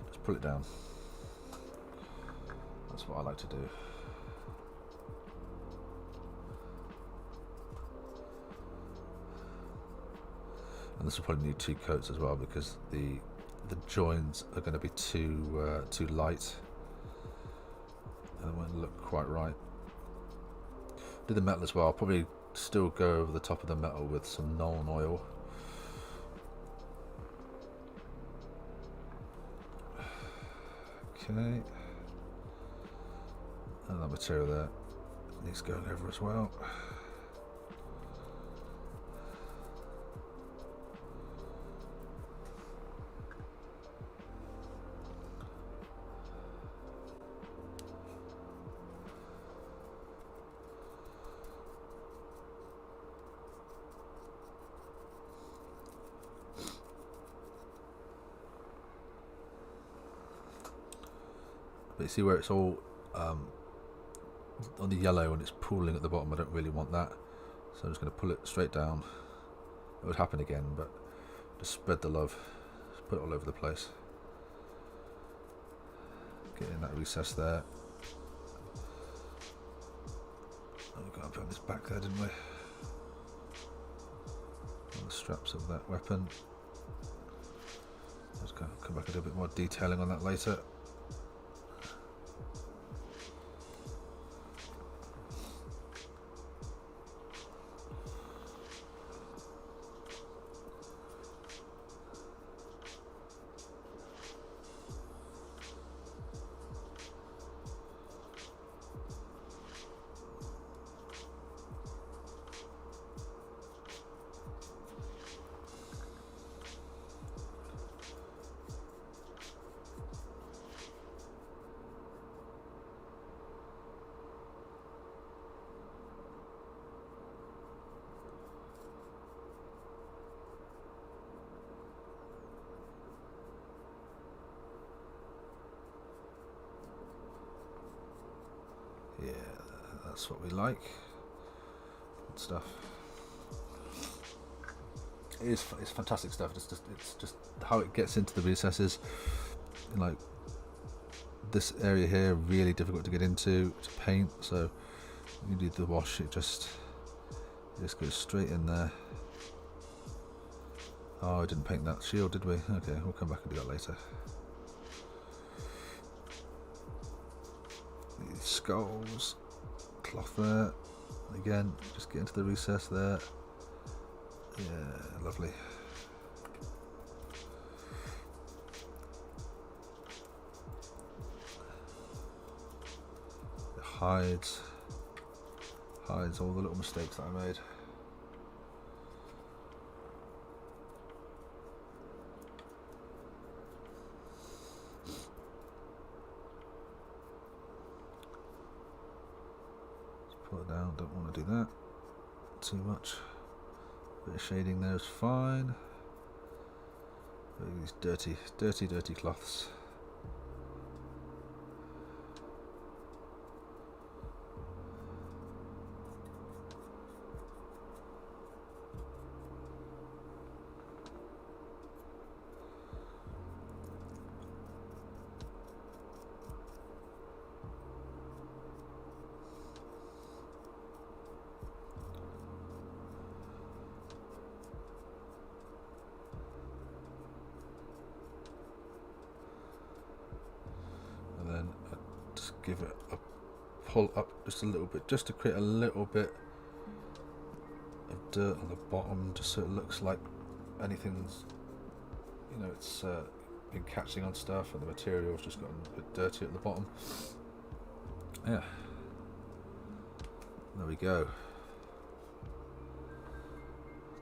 Just pull it down. That's what I like to do. And this will probably need 2 coats as well, because the joins are going to be too light, and it won't look quite right. Do the metal as well. I'll probably still go over the top of the metal with some Nuln oil. Okay. And that material there needs going over as well. But you see where it's all on the yellow and it's pooling at the bottom. I don't really want that, so I'm just going to pull it straight down. It would happen again, but just spread the love, just put it all over the place. Get in that recess there. Oh, we got to put this back there, didn't we? On the straps of that weapon. Let's come back and do a bit more detailing on that later. Yeah, that's what we like. Good stuff. It's fantastic stuff. It's just how it gets into the recesses. Like this area here, really difficult to get into to paint. So you do the wash, it just goes straight in there. Oh, I didn't paint that shield, did we? Okay, we'll come back and do that later. These skulls, cloth there. Again, just get into the recess there. Yeah, lovely. It hides all the little mistakes that I made. Pull it down, don't want to do that too much. Bit of shading there is fine. These dirty cloths. give it a pull up just a little bit, just to create a little bit of dirt on the bottom, just so it looks like anything's, you know, it's been catching on stuff and the material's just gotten a bit dirty at the bottom. Yeah, there we go.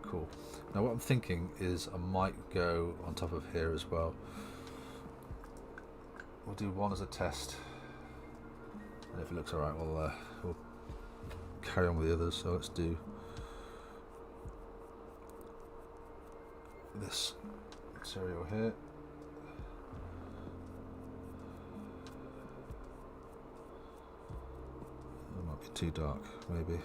Cool. Now what I'm thinking is I might go on top of here as well. We'll do one as a test, and if it looks alright, we'll carry on with the others. So let's do this material here. It might be too dark, maybe.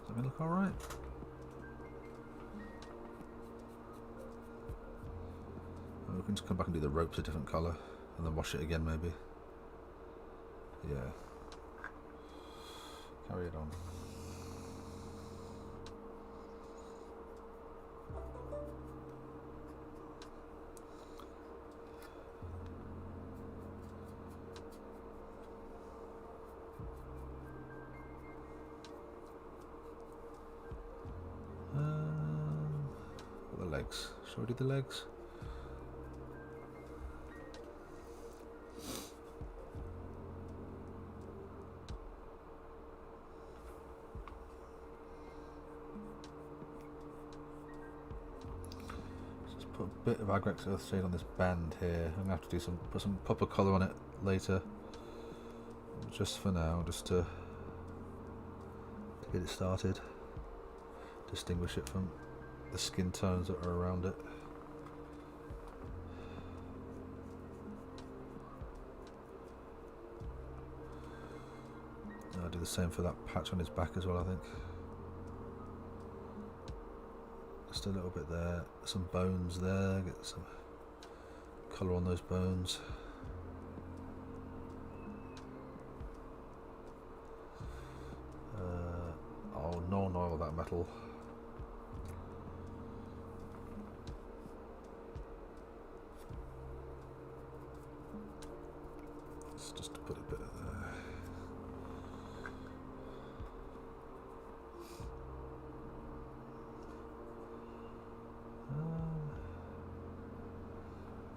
Does that look alright? We can just come back and do the ropes a different colour and then wash it again, maybe. Yeah. Carry it on. The legs. Shall we do the legs? Put a bit of Agrax Earthshade on this band here. I'm gonna have to do put some proper colour on it later. Just for now, just to get it started. Distinguish it from the skin tones that are around it. I'll do the same for that patch on his back as well, I think. Just a little bit there, some bones there, get some colour on those bones. I'll non-oil that metal. Let's just put a bit of there.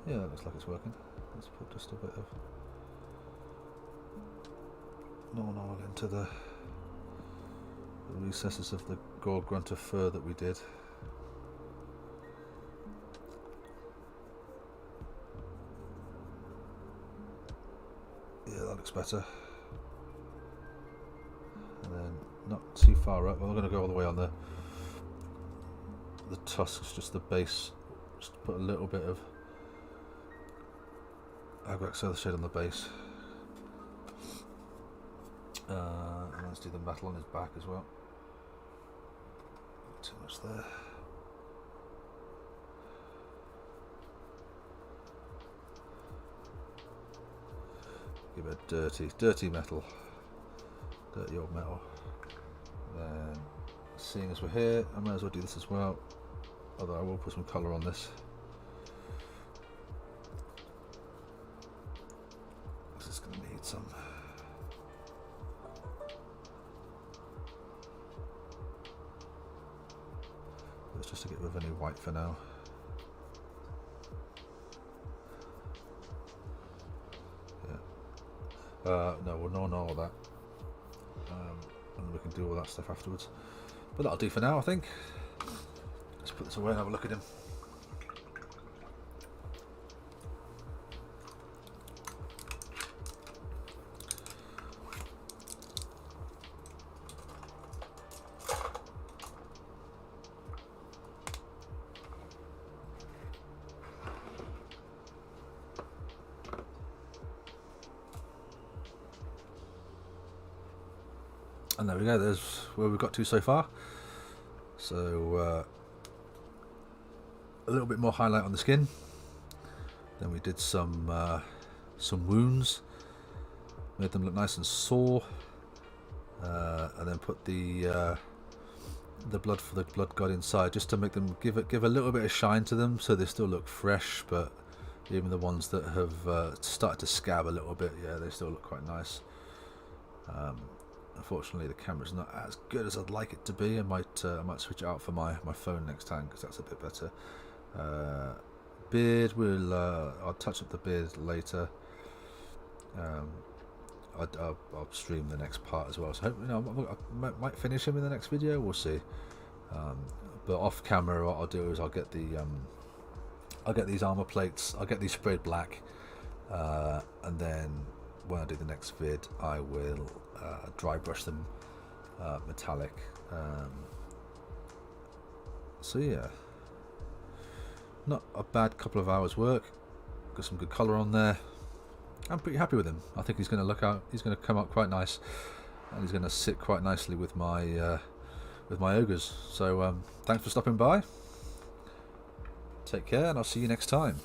Yeah, that looks like it's working. Let's put just a bit of non-oil into the recesses of the Gargant of fur that we did. Yeah, that looks better. And then not too far up. I'm not going to go all the way on the tusks, just the base. Just put a little bit of Agrax Earthshade on the base. And let's do the metal on his back as well. Not too much there. Give it a dirty metal. Dirty old metal. Then, seeing as we're here, I might as well do this as well. Although I will put some colour on this. This is going to need some. Let's just get rid of any white for now. Yeah. No, we'll know all that. And we can do all that stuff afterwards. But that'll do for now, I think. Let's put this away and have a look at him. And there we go, there's where we've got to so far. So a little bit more highlight on the skin. Then we did some wounds, made them look nice and sore. and then put the blood for the blood god inside, just to make them give a little bit of shine to them, so they still look fresh. But even the ones that have started to scab a little bit, yeah, they still look quite nice. Unfortunately, the camera's not as good as I'd like it to be. I might switch it out for my phone next time, because that's a bit better. Beard, I'll touch up the beard later. I'll stream the next part as well, so hope, I might finish him in the next video. We'll see. But off camera, what I'll do is I'll get these armor plates. I'll get these sprayed black, and then when I do the next vid, I will dry brush them metallic. So yeah, not a bad couple of hours work. Got some good colour on there. I'm pretty happy with him. I think he's going to come out quite nice, and he's going to sit quite nicely with my ogres. So thanks for stopping by. Take care, and I'll see you next time.